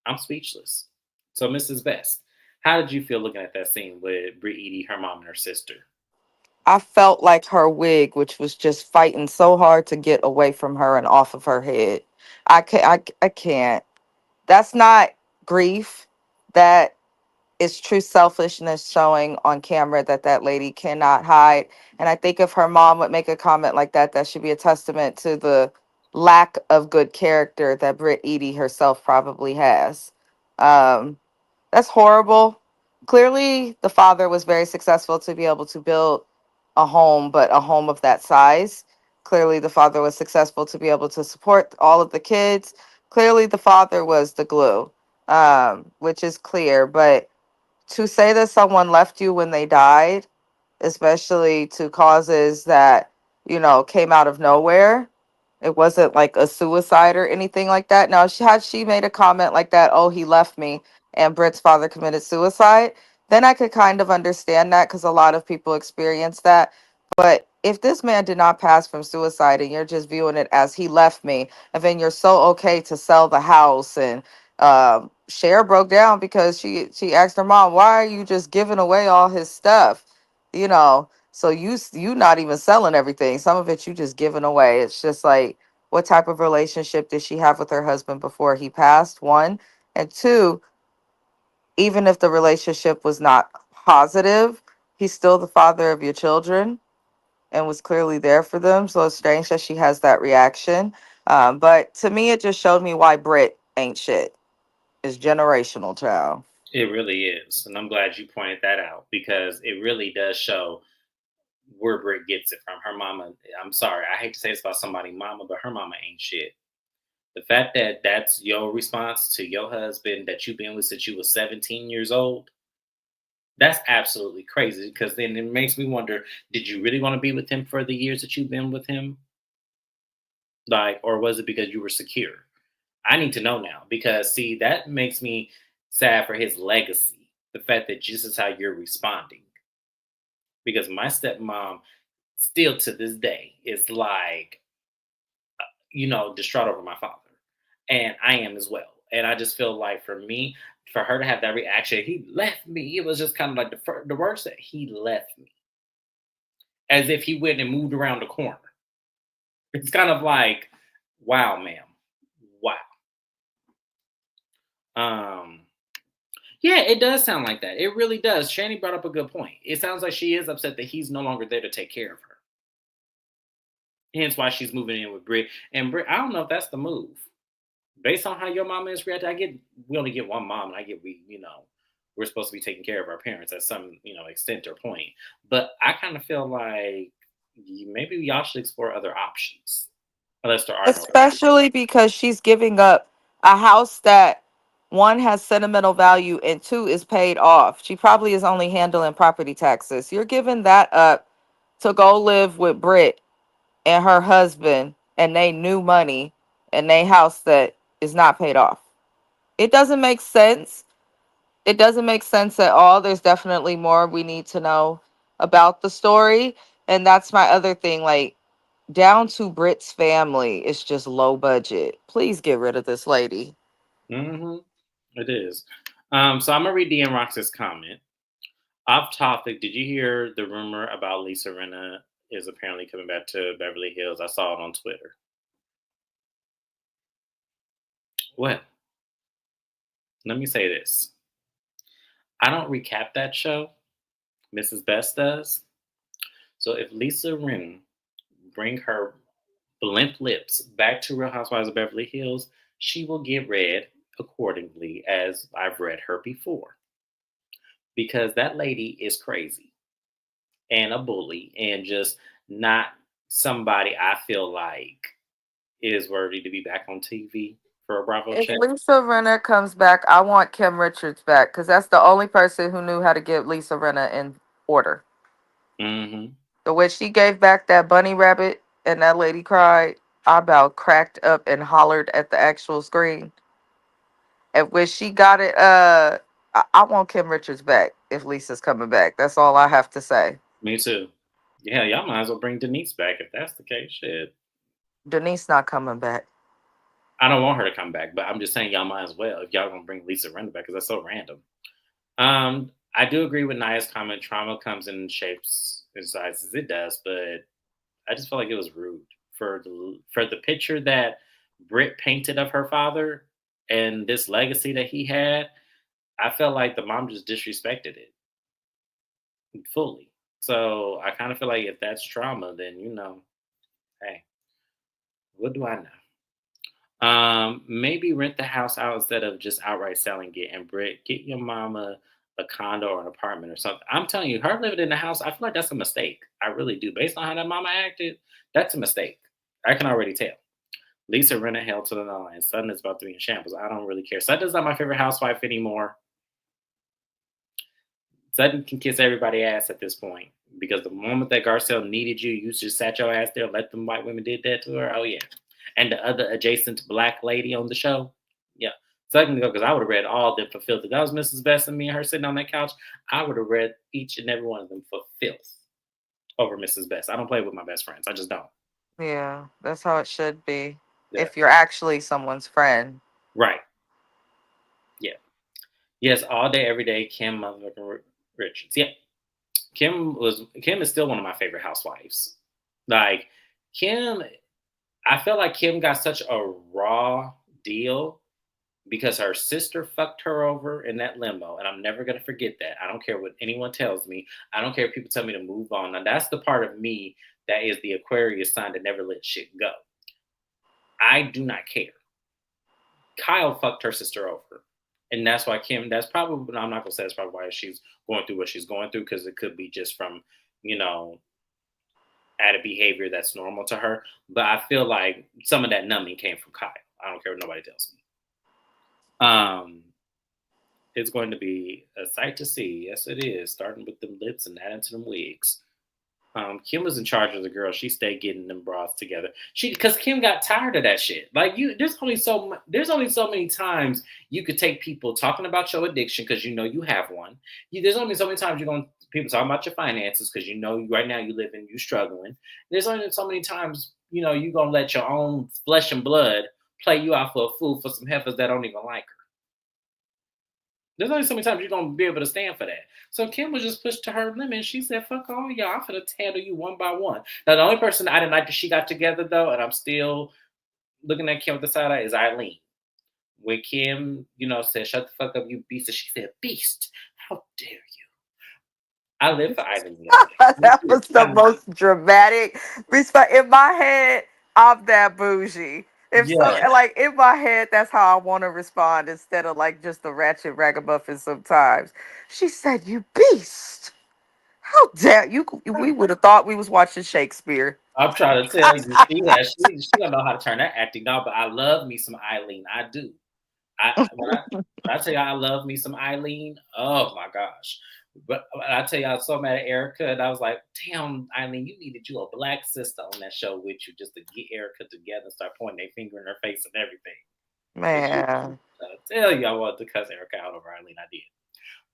I'm speechless." So, Mrs. Best, how did you feel looking at that scene with Brie Edie, her mom, and her sister? I felt like her wig, which was just fighting so hard to get away from her and off of her head. I can't. That's not grief. That is true selfishness showing on camera that that lady cannot hide. And I think if her mom would make a comment like that, that should be a testament to the lack of good character that Britt Edie herself probably has. Um, that's horrible. Clearly, the father was very successful to be able to build a home, but a home of that size. Clearly, the father was successful to be able to support all of the kids. Clearly, the father was the glue, which is clear. But to say that someone left you when they died, especially to causes that, came out of nowhere. It wasn't like a suicide or anything like that. Now, had she made a comment like that, "Oh, he left me," and Britt's father committed suicide, then I could kind of understand that because a lot of people experience that. But if this man did not pass from suicide and you're just viewing it as "he left me," and then you're so okay to sell the house, and Cher broke down because she asked her mom, "Why are you just giving away all his stuff?" So you not even selling everything. Some of it you just giving away. It's just like, what type of relationship did she have with her husband before he passed? One. And two, even if the relationship was not positive, he's still the father of your children and was clearly there for them. So it's strange that she has that reaction. But to me, it just showed me why Brit ain't shit. It's generational, child. It really is. And I'm glad you pointed that out because it really does show where Britt gets it from. Her mama, I'm sorry, I hate to say this about somebody's mama, but her mama ain't shit. The fact that that's your response to your husband that you've been with since you was 17 years old, that's absolutely crazy. Because then it makes me wonder, did you really want to be with him for the years that you've been with him? Like, or was it because you were secure? I need to know now because see, that makes me sad for his legacy. The fact that this is how you're responding. Because my stepmom, still to this day, is like, distraught over my father. And I am as well. And I just feel like for me, for her to have that reaction, he left me. It was just kind of like the words that he left me, as if he went and moved around the corner. It's kind of like, wow, ma'am, wow. Um, yeah, it does sound like that. It really does. Shani brought up a good point. It sounds like she is upset that he's no longer there to take care of her. Hence why she's moving in with Britt. And Britt, I don't know if that's the move. Based on how your mama is reacting, we only get one mom, and I get we're supposed to be taking care of our parents at some extent or point. But I kind of feel like maybe y'all should explore other options, unless there are no other options. Especially because she's giving up a house that one has sentimental value and two is paid off. She probably is only handling property taxes. You're giving that up to go live with Britt and her husband and they new money and they house that is not paid off. It doesn't make sense. It doesn't make sense at all. There's definitely more we need to know about the story. And that's my other thing. Like, down to Britt's family, it's just low budget. Please get rid of this lady. Hmm. It is. So I'm gonna read Dean Rox's comment. Off topic. Did you hear the rumor about Lisa Rinna is apparently coming back to Beverly Hills? I saw it on Twitter. Well, let me say this. I don't recap that show. Mrs. Best does. So if Lisa Rinna bring her blimp lips back to Real Housewives of Beverly Hills, she will get read accordingly as I've read her before. Because that lady is crazy and a bully and just not somebody I feel like is worthy to be back on TV for a Bravo If check. Lisa Rinna comes back, I want Kim Richards back because that's the only person who knew how to get Lisa Rinna in order. Hmm. The way she gave back that bunny rabbit and that lady cried, I about cracked up and hollered at the actual screen. And when she got it, I want Kim Richards back if Lisa's coming back. That's all I have to say. Me too. Yeah, y'all might as well bring Denise back if that's the case. Shit. Denise not coming back. I don't want her to come back, but I'm just saying y'all might as well if y'all gonna bring Lisa Rinna back because that's so random. I do agree with Naya's comment. Trauma comes in shapes and sizes. It does, but I just felt like it was rude for the picture that Britt painted of her father and this legacy that he had. I felt like the mom just disrespected it fully. So I kind of feel like if that's trauma, then hey, what do I know? Maybe rent the house out instead of just outright selling it. And Britt, get your mama a condo or an apartment or something. I'm telling you, her living in the house, I feel like that's a mistake. I really do. Based on how that mama acted, that's a mistake. I can already tell. Lisa Rinna held to the line. Sutton is about to be in shambles. I don't really care. Sutton's not my favorite housewife anymore. Sutton can kiss everybody ass at this point. Because the moment that Garcelle needed you, you just sat your ass there and let them white women did that to her. Oh yeah. And the other adjacent black lady on the show. Yeah. Sutton go because I would have read all of them for filth. If that was Mrs. Best and me and her sitting on that couch, I would have read each and every one of them for filth over Mrs. Best. I don't play with my best friends. I just don't. Yeah, that's how it should be. Yeah. If you're actually someone's friend. Right. Yeah. Yes, all day, every day, Kim motherfucking Richards. Yeah. Kim is still one of my favorite housewives. Like Kim, I felt like Kim got such a raw deal because her sister fucked her over in that limo, and I'm never gonna forget that. I don't care what anyone tells me. I don't care if people tell me to move on. Now that's the part of me that is the Aquarius sign that never let shit go. I do not care. Kyle fucked her sister over. And that's why Kim, that's probably, I'm not going to say that's probably why she's going through what she's going through because it could be just from, you know, at a behavior that's normal to her. But I feel like some of that numbing came from Kyle. I don't care what nobody tells me. Um, it's going to be a sight to see. Yes, it is. Starting with them lips and adding to them wigs. Kim was in charge of the girl. She stayed getting them bras together. Because Kim got tired of that shit. Like there's only so many times you could take people talking about your addiction because you know you have one. There's only so many times you're going people talking about your finances because you know right now you live and you struggling. There's only so many times you're gonna let your own flesh and blood play you out for a fool for some heifers that don't even like her. There's only so many times you're gonna be able to stand for that. So Kim was just pushed to her limit. She said, "Fuck all y'all. I'm gonna handle you one by one." Now the only person I didn't like that she got together though, and I'm still looking at Kim with the side eye, is Eileen. When Kim, said, "Shut the fuck up, you beast," and she said, "Beast, how dare you?" I live for Eileen, y'all. That was the most dramatic respect in my head. I'm that bougie. If so, Yeah, like in my head, that's how I want to respond instead of like just the ratchet ragamuffin. Sometimes she said, "You beast! How dare you?" We would have thought we was watching Shakespeare. I'm trying to tell you, she don't know how to turn that acting down. But I love me some Eileen. I do. When I tell y'all I love me some Eileen, oh my gosh. But I tell you I was so mad at Erica, and I was like, damn, Eileen, you needed you a black sister on that show with you just to get Erica together and start pointing their finger in her face and everything. And she Man, I tell you I wanted to cuss Erica out over Eileen. I did.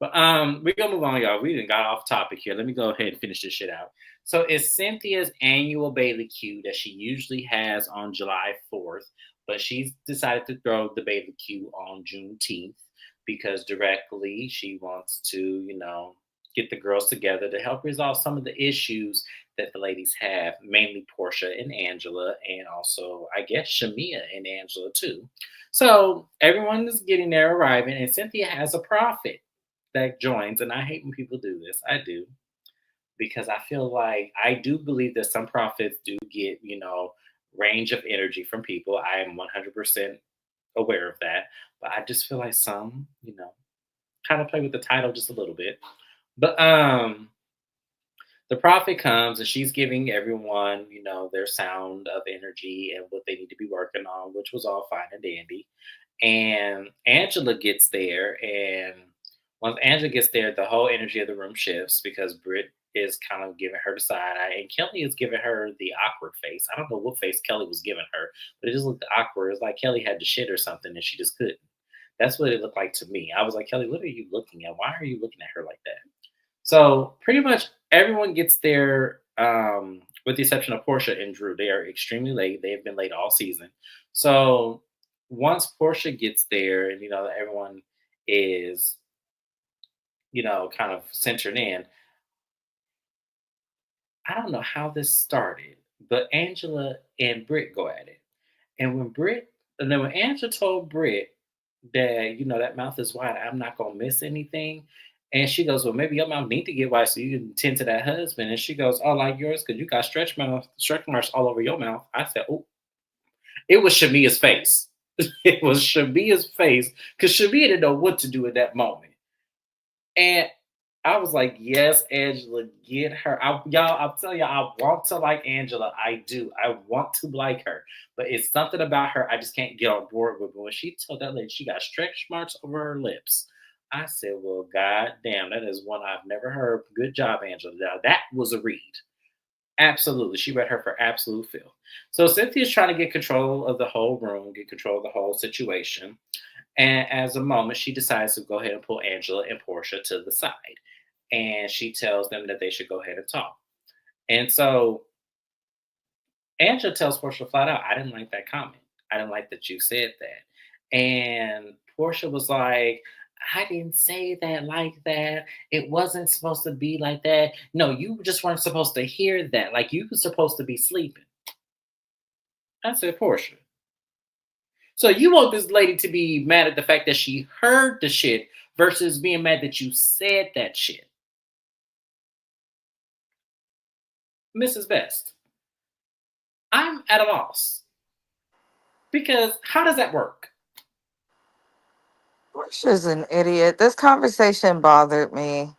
But we're gonna move on, y'all. We didn't got off topic here. Let me go ahead and finish this shit out. So it's Cynthia's annual Bailey Q that she usually has on July 4th, but she's decided to throw the Bailey Q on Juneteenth because directly she wants to, get the girls together to help resolve some of the issues that the ladies have, mainly Portia and Angela, and also I guess Shamia and Angela too. So everyone is getting there, arriving, and Cynthia has a prophet that joins, and I hate when people do this. I do because I feel like I do believe that some prophets do get range of energy from people. I am 100% aware of that, but I just feel like some kind of play with the title just a little bit. But the prophet comes and she's giving everyone their sound of energy and what they need to be working on, which was all fine and dandy. And Angela gets there, and once Angela gets there, the whole energy of the room shifts because Britt is kind of giving her the side eye, and Kelly is giving her the awkward face. I don't know what face Kelly was giving her, but it just looked awkward. It's like Kelly had to shit or something, and she just couldn't. That's what it looked like to me. I was like, Kelly, what are you looking at? Why are you looking at her like that? So pretty much everyone gets there, with the exception of Portia and Drew. They are extremely late. They have been late all season. So once Portia gets there, and everyone is kind of centered in. I don't know how this started, but Angela and Britt go at it. And then when Angela told Britt that, that mouth is wide, I'm not gonna miss anything. And she goes, well, maybe your mouth need to get wide so you can tend to that husband. And she goes, oh, like yours, because you got stretch marks all over your mouth. I said, oh, it was Shamia's face. It was Shamia's face because Shamia didn't know what to do at that moment. And I was like, yes, Angela, get her. I'm telling y'all, I want to like Angela. I do. I want to like her. But it's something about her I just can't get on board with. But when she told that lady she got stretch marks over her lips, I said, well, god damn, that is one I've never heard. Good job, Angela. Now, that was a read. Absolutely. She read her for absolute filth. So Cynthia's trying to get control of the whole room, get control of the whole situation. And as a moment, she decides to go ahead and pull Angela and Portia to the side. And she tells them that they should go ahead and talk. And so Angela tells Portia flat out, I didn't like that comment. I didn't like that you said that. And Portia was like, I didn't say that like that. It wasn't supposed to be like that. No, you just weren't supposed to hear that. Like you were supposed to be sleeping. I said, Portia. So you want this lady to be mad at the fact that she heard the shit versus being mad that you said that shit. Mrs. Best, I'm at a loss. Because how does that work? Portia's an idiot. This conversation bothered me.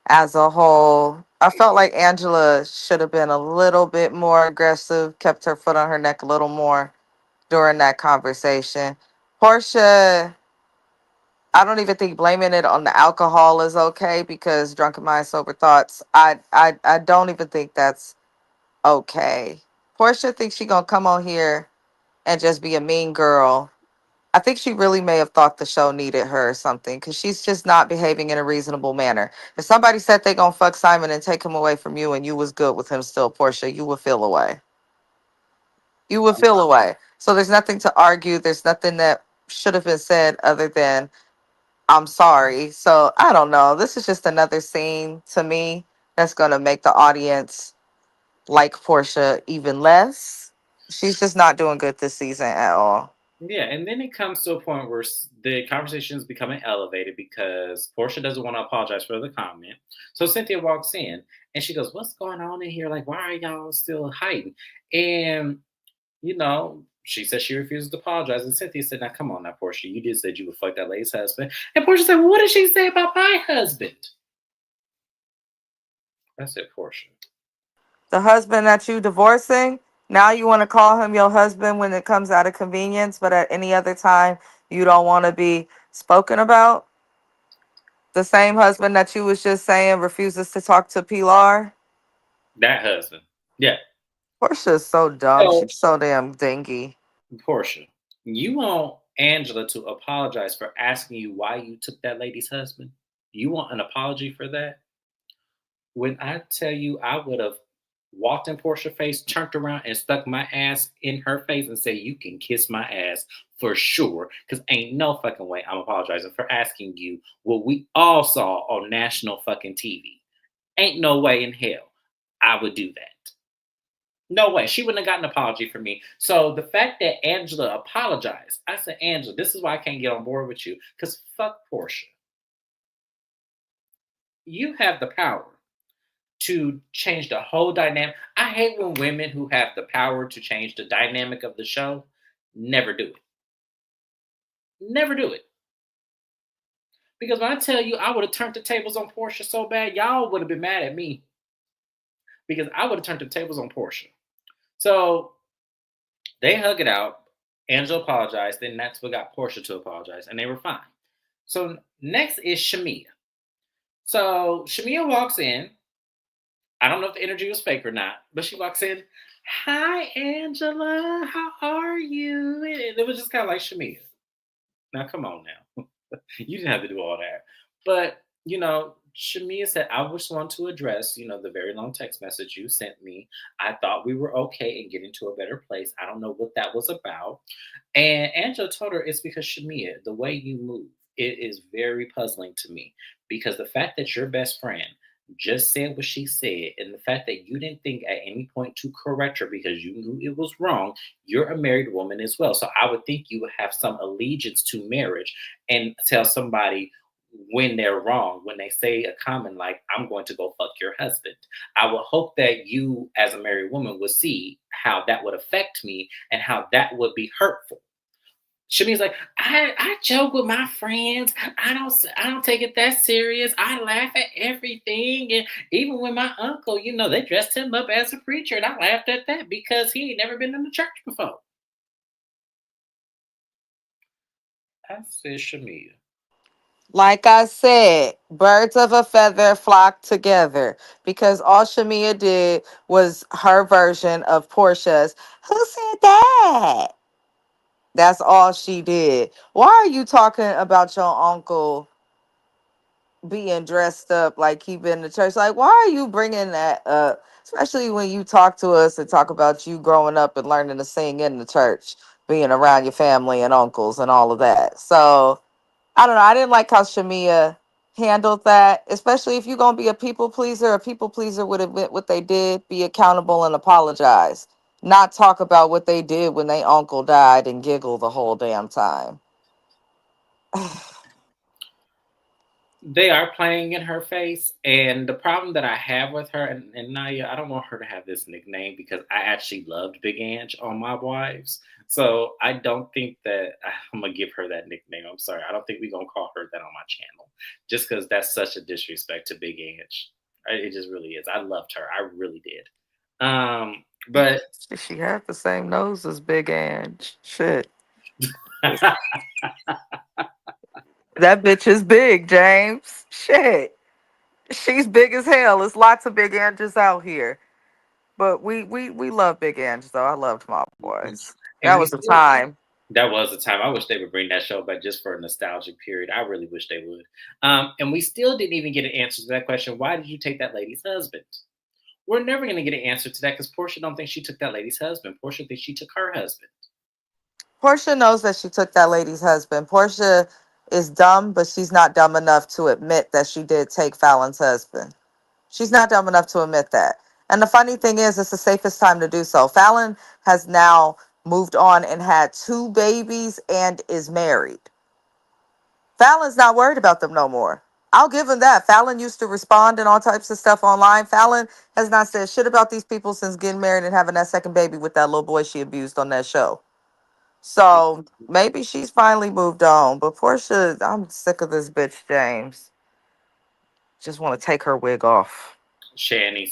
as a whole. I felt like Angela should have been a little bit more aggressive, kept her foot on her neck a little more during that conversation. Portia, I don't even think blaming it on the alcohol is okay because drunken mind, sober thoughts. I don't even think that's okay. Portia thinks she gonna come on here and just be a mean girl. I think she really may have thought the show needed her or something because she's just not behaving in a reasonable manner. If somebody said they gonna fuck Simon and take him away from you and you was good with him still, Portia, you would feel away. You would feel away. So there's nothing to argue. There's nothing that should have been said other than I'm sorry. So I don't know. This is just another scene to me that's gonna make the audience like Portia even less. She's just not doing good this season at all. Yeah, and then it comes to a point where the conversation is becoming elevated because Portia doesn't want to apologize for the comment. So Cynthia walks in and she goes, "What's going on in here? Like, why are y'all still hiding?" And she said she refuses to apologize. And Cynthia said, "Now, come on, now, Portia, you just said you would fuck that lady's husband." And Portia said, "Well, what did she say about my husband?" I said, "Portia, The husband that you divorcing, now you want to call him your husband when it comes out of convenience, but at any other time you don't want to be spoken about. The same husband that you was just saying refuses to talk to Pilar. that husband." Yeah. Portia's so dumb. So She's so damn dingy. Portia, you want Angela to apologize for asking you why you took that lady's husband? You want an apology for that? When I tell you I would have walked in Portia's face, turned around and stuck my ass in her face and said, "You can kiss my ass for sure." Because ain't no fucking way I'm apologizing for asking you what we all saw on national fucking TV. Ain't no way in hell I would do that. No way. She wouldn't have gotten an apology from me. So the fact that Angela apologized, I said, "Angela, this is why I can't get on board with you. Because fuck Portia. You have the power to change the whole dynamic. I hate when women who have the power to change the dynamic of the show never do it. Never do it. Because when I tell you I would have turned the tables on Portia so bad, y'all would have been mad at me. Because I would have turned the tables on Portia. So they hug it out. Angela apologized. Then that's what got Portia to apologize. And they were fine. So next is Shamia. So Shamia walks in. I don't know if the energy was fake or not, but she walks in. "Hi, Angela. How are you?" And it was just kind of like, Shamia. Now, come on now. You didn't have to do all that. But, Shamia said, "I just want to address, the very long text message you sent me. I thought we were okay and getting to a better place. I don't know what that was about." And Angela told her it's because, Shamia, the way you move, it is very puzzling to me. Because the fact that your best friend just said what she said, and the fact that you didn't think at any point to correct her because you knew it was wrong, you're a married woman as well. So I would think you would have some allegiance to marriage and tell somebody when they're wrong, when they say a comment like, "I'm going to go fuck your husband." I would hope that you, as a married woman, would see how that would affect me and how that would be hurtful. Shami's like, I joke with my friends. I don't take it that serious. I laugh at everything. And even when my uncle, they dressed him up as a preacher, and I laughed at that because he ain't never been in the church before. I said, Shamia. Like I said, birds of a feather flock together because all Shamia did was her version of Portia's. Who said that? That's all she did. Why are you talking about your uncle being dressed up like he been to church? Like, why are you bringing that up? Especially when you talk to us and talk about you growing up and learning to sing in the church, being around your family and uncles and all of that. So I don't know. I didn't like how Shamia handled that, especially if you're gonna be a people pleaser. A people pleaser would admit what they did, be accountable, and apologize. Not talk about what they did when their uncle died and giggle the whole damn time. They are playing in her face, and the problem that I have with her, and Naya, I don't want her to have this nickname because I actually loved Big Ange on My Wives. So I don't think that I'm gonna give her that nickname. I'm sorry. I don't think we're gonna call her that on my channel, just because that's such a disrespect to Big Ange. It just really is. I loved her. I really did. But She had the same nose as Big Ange. Shit. That bitch is big, James. Shit. She's big as hell. There's lots of big Anges out here. But we love big Ange though. I loved Mob Boys. and That we was the still time. that was the time. I wish they would bring that show back just for a nostalgic period. I really wish they would. And we still didn't even get an answer to that question. Why did you take that lady's husband? We're never going to get an answer to that because Portia don't think she took that lady's husband. Portia thinks she took her husband. Portia knows that she took that lady's husband. Portia is dumb, but she's not dumb enough to admit that she did take Fallon's husband. She's not dumb enough to admit that. And the funny thing is, it's the safest time to do so. Fallon has now moved on and had two babies and is married. Fallon's not worried about them no more. I'll give him that. Fallon used to respond and all types of stuff online. Fallon has not said shit about these people since getting married and having that second baby with that little boy she abused on that show. So maybe she's finally moved on. But Portia, I'm sick of this bitch, James. Just want to take her wig off. Shani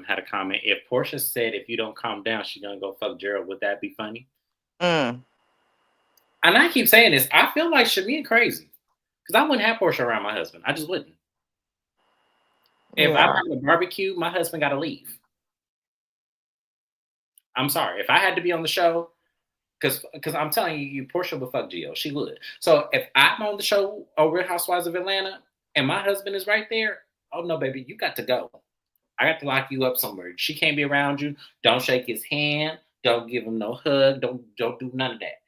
had a comment. If Portia said if you don't calm down, she's gonna go fuck Gerald, would that be funny? Mm, And I keep saying this. I feel like Shamia crazy because I wouldn't have Portia around my husband. I just wouldn't. If I'm yeah. having a barbecue, my husband got to leave. I'm sorry. If I had to be on the show, because I'm telling you, Portia would fuck Gio. She would. So if I'm on the show, Real Housewives of Atlanta, and my husband is right there, oh no, baby, you got to go. I got to lock you up somewhere. She can't be around you. Don't shake his hand. Don't give him no hug. Don't do none of that.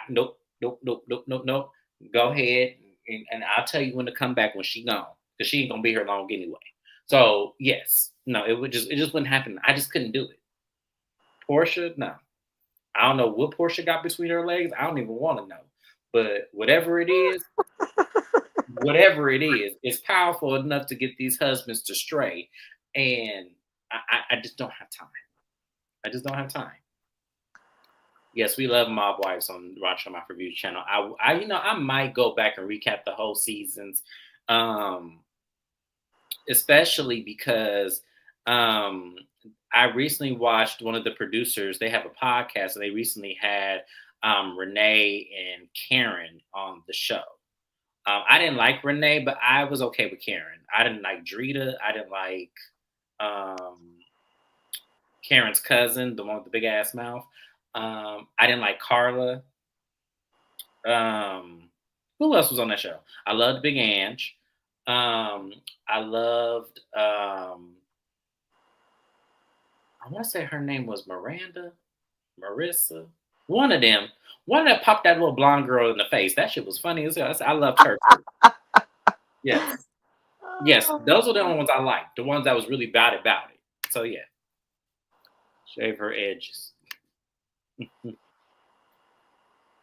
Nope, nope, nope, nope, nope, nope. Go ahead, and I'll tell you when to come back when she gone, because she ain't gonna be here long anyway. So yes, no, it just wouldn't happen. I just couldn't do it. Portia, no. I don't know what Portia got between her legs. I don't even want to know. But whatever it is, it's powerful enough to get these husbands to stray. And I just don't have time. I just don't have time. Yes, we love Mob Wives on Watch on My Review channel. I might go back and recap the whole seasons, um, especially because um, I recently watched one of the producers. They have a podcast, and they recently had Renee and Karen on the show. I didn't like Renee, but I was okay with Karen. I didn't like Drita. I didn't like um, Karen's cousin, the one with the big ass mouth. I didn't like Carla. Um, who else was on that show? I loved Big Ange. I loved. I want to say her name was Miranda, Marissa. One of them. One that popped that little blonde girl in the face. That shit was funny as hell. I loved her too. Yes. Yes, those were the only ones I liked. The ones that was really about it. So yeah, shave her edges.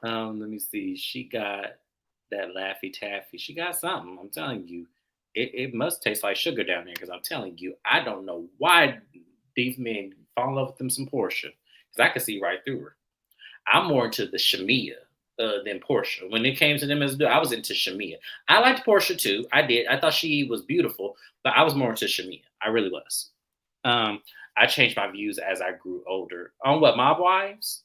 Let me see. She got that Laffy Taffy. She got something. I'm telling you, it must taste like sugar down there. Because I'm telling you, I don't know why these men fall in love with them some Portia. Because I could see right through her. I'm more into the Shamia than Portia. When it came to them as I was into Shamia. I liked Portia too. I did. I thought she was beautiful, but I was more into Shamia. I really was. Um, I changed my views as I grew older. On what, Mob Wives?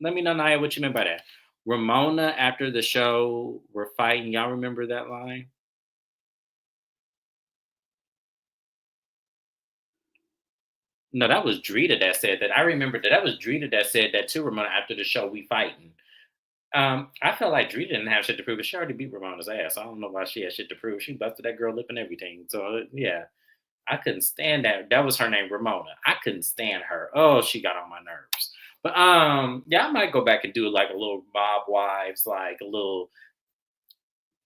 Let me know, Naya, what you meant by that. Ramona, after the show, were fighting. Y'all remember that line? No, that was Drita that said that. I remember that. That was Drita that said that too, Ramona, after the show, we fighting. I felt like Drita didn't have shit to prove. She already beat Ramona's ass. I don't know why she had shit to prove. She busted that girl lip and everything. So yeah, I couldn't stand that. That was her name, Ramona. I couldn't stand her. Oh, she got on my nerves. But yeah, I might go back and do like a little Mob Wives, like a little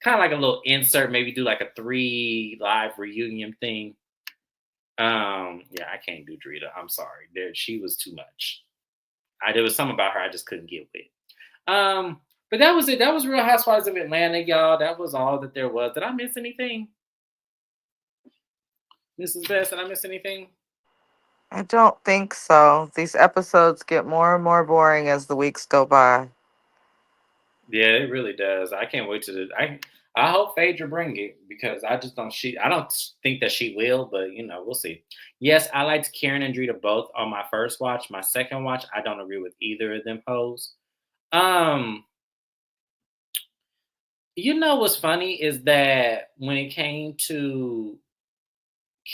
kind of like a little insert, maybe do like a 3 live reunion thing. Yeah, I can't do Drita. I'm sorry. She was too much. There was something about her I just couldn't get with. But that was it. That was Real Housewives of Atlanta, y'all. That was all that there was. Did I miss anything? Mrs. Best, did I miss anything? I don't think so. These episodes get more and more boring as the weeks go by. Yeah, it really does. I can't wait to I hope Phaedra bring it because I don't think that she will, but we'll see. Yes, I liked Karen and Drita both on my first watch. My second watch, I don't agree with either of them hoes. Um, what's funny is that when it came to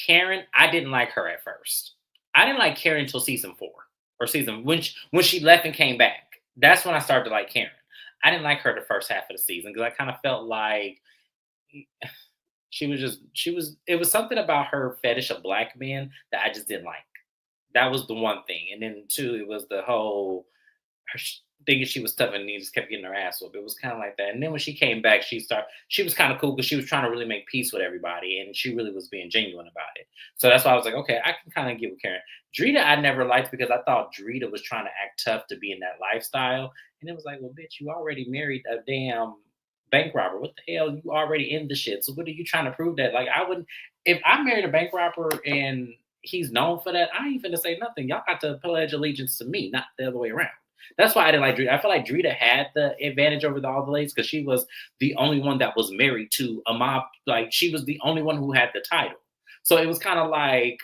Karen, I didn't like her at first. I didn't like Karen until season 4 or season when she left and came back. That's when I started to like Karen. I didn't like her the first half of the season because I kind of felt like she was it was something about her fetish of black men that I just didn't like. That was the one thing. And then two, it was the whole thinking she was tough and he just kept getting her ass whooped. It was kind of like that. And then when she came back, she was kind of cool because she was trying to really make peace with everybody and she really was being genuine about it. So that's why I was like, okay, I can kind of get with Karen. Drita, I never liked because I thought Drita was trying to act tough to be in that lifestyle. And it was like, well, bitch, you already married a damn bank robber. What the hell? You already in the shit. So what are you trying to prove that? Like, I wouldn't, if I married a bank robber and he's known for that, I ain't finna say nothing. Y'all got to pledge allegiance to me, not the other way around. That's why I didn't like Drita. I feel like Drita had the advantage over all the ladies because she was the only one that was married to a mob. Like she was the only one who had the title. So it was kind of like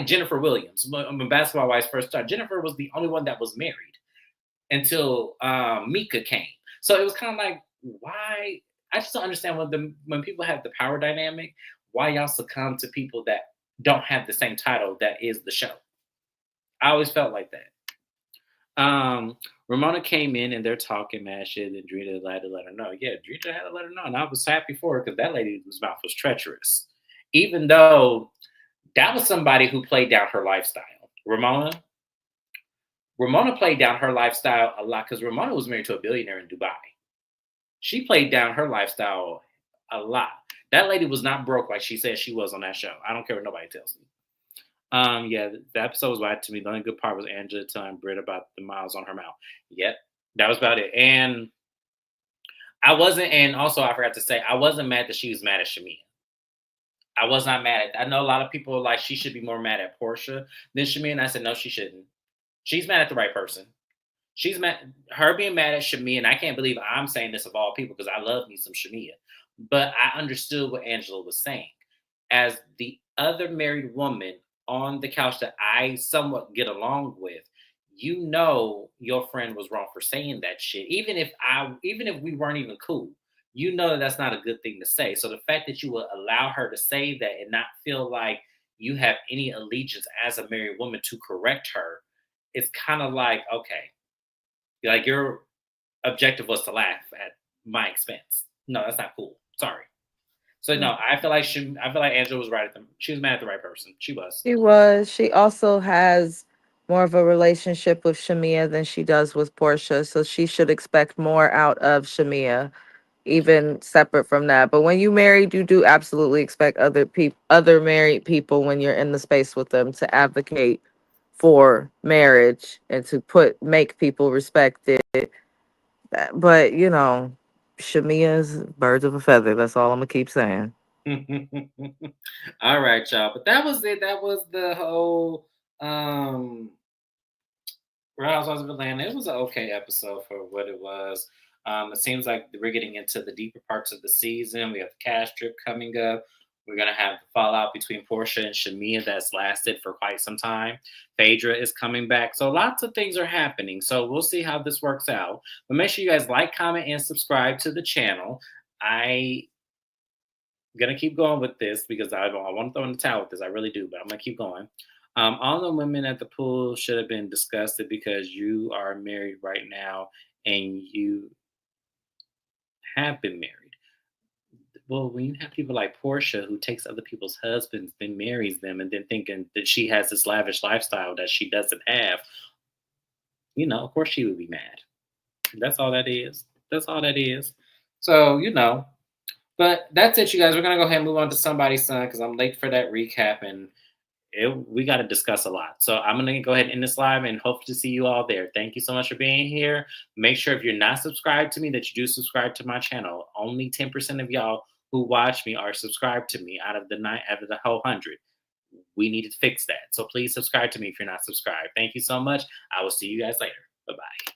Jennifer Williams when Basketball Wives first started. Jennifer was the only one that was married until Mika came. So it was kind of like, why? I just don't understand when people have the power dynamic, why y'all succumb to people that don't have the same title that is the show. I always felt like that. Ramona came in and they're talking mad shit, and Drita had to let her know. Yeah, Drita had to let her know, and I was happy for her because that lady's mouth was treacherous. Even though that was somebody who played down her lifestyle. Ramona played down her lifestyle a lot because Ramona was married to a billionaire in Dubai. She played down her lifestyle a lot. That lady was not broke like she said she was on that show. I don't care what nobody tells me. Yeah, the episode was lied to me. The only good part was Angela telling Britt about the miles on her mouth. Yep, that was about it. And also I forgot to say, I wasn't mad that she was mad at Shamia. I was not mad at, I know a lot of people are like, she should be more mad at Portia than Shamia. And I said, no, she shouldn't. She's mad at the right person. She's mad, her being mad at Shamia, and I can't believe I'm saying this of all people because I love me some Shamia. But I understood what Angela was saying. As the other married woman on the couch that I somewhat get along with, your friend was wrong for saying that shit. Even if we weren't even cool, that's not a good thing to say. So the fact that you will allow her to say that and not feel like you have any allegiance as a married woman to correct her, it's kind of like, okay, like your objective was to laugh at my expense. No, that's not cool. Sorry. So no, I feel like Angela was right at them. She was mad at the right person. She was. She was. She also has more of a relationship with Shamia than she does with Portia, so she should expect more out of Shamia, even separate from that. But when you married, you do absolutely expect other married people when you're in the space with them to advocate for marriage and to make people respect it. But Shamia's birds of a feather. That's all I'm gonna keep saying. All right, y'all. But that was it. That was the whole Real Housewives of Atlanta. It was an okay episode for what it was. It seems like we're getting into the deeper parts of the season. We have the cash trip coming up. We're gonna have the fallout between Portia and Shamia that's lasted for quite some time. Phaedra is coming back. So lots of things are happening. So we'll see how this works out. But make sure you guys like, comment, and subscribe to the channel. I'm gonna keep going with this because I want to throw in the towel with this. I really do, but I'm gonna keep going. All the women at the pool should have been disgusted because you are married right now and you have been married. Well, when you have people like Portia who takes other people's husbands, then marries them, and then thinking that she has this lavish lifestyle that she doesn't have, of course she would be mad. That's all that is. That's all that is. So, but that's it, you guys. We're gonna go ahead and move on to Somebody's Son because I'm late for that recap, and we got to discuss a lot. So I'm going to go ahead and end this live and hope to see you all there. Thank you so much for being here. Make sure if you're not subscribed to me that you do subscribe to my channel. Only 10% of y'all who watch me are subscribed to me out of the whole 100. We need to fix that. So please subscribe to me if you're not subscribed. Thank you so much. I will see you guys later. Bye-bye.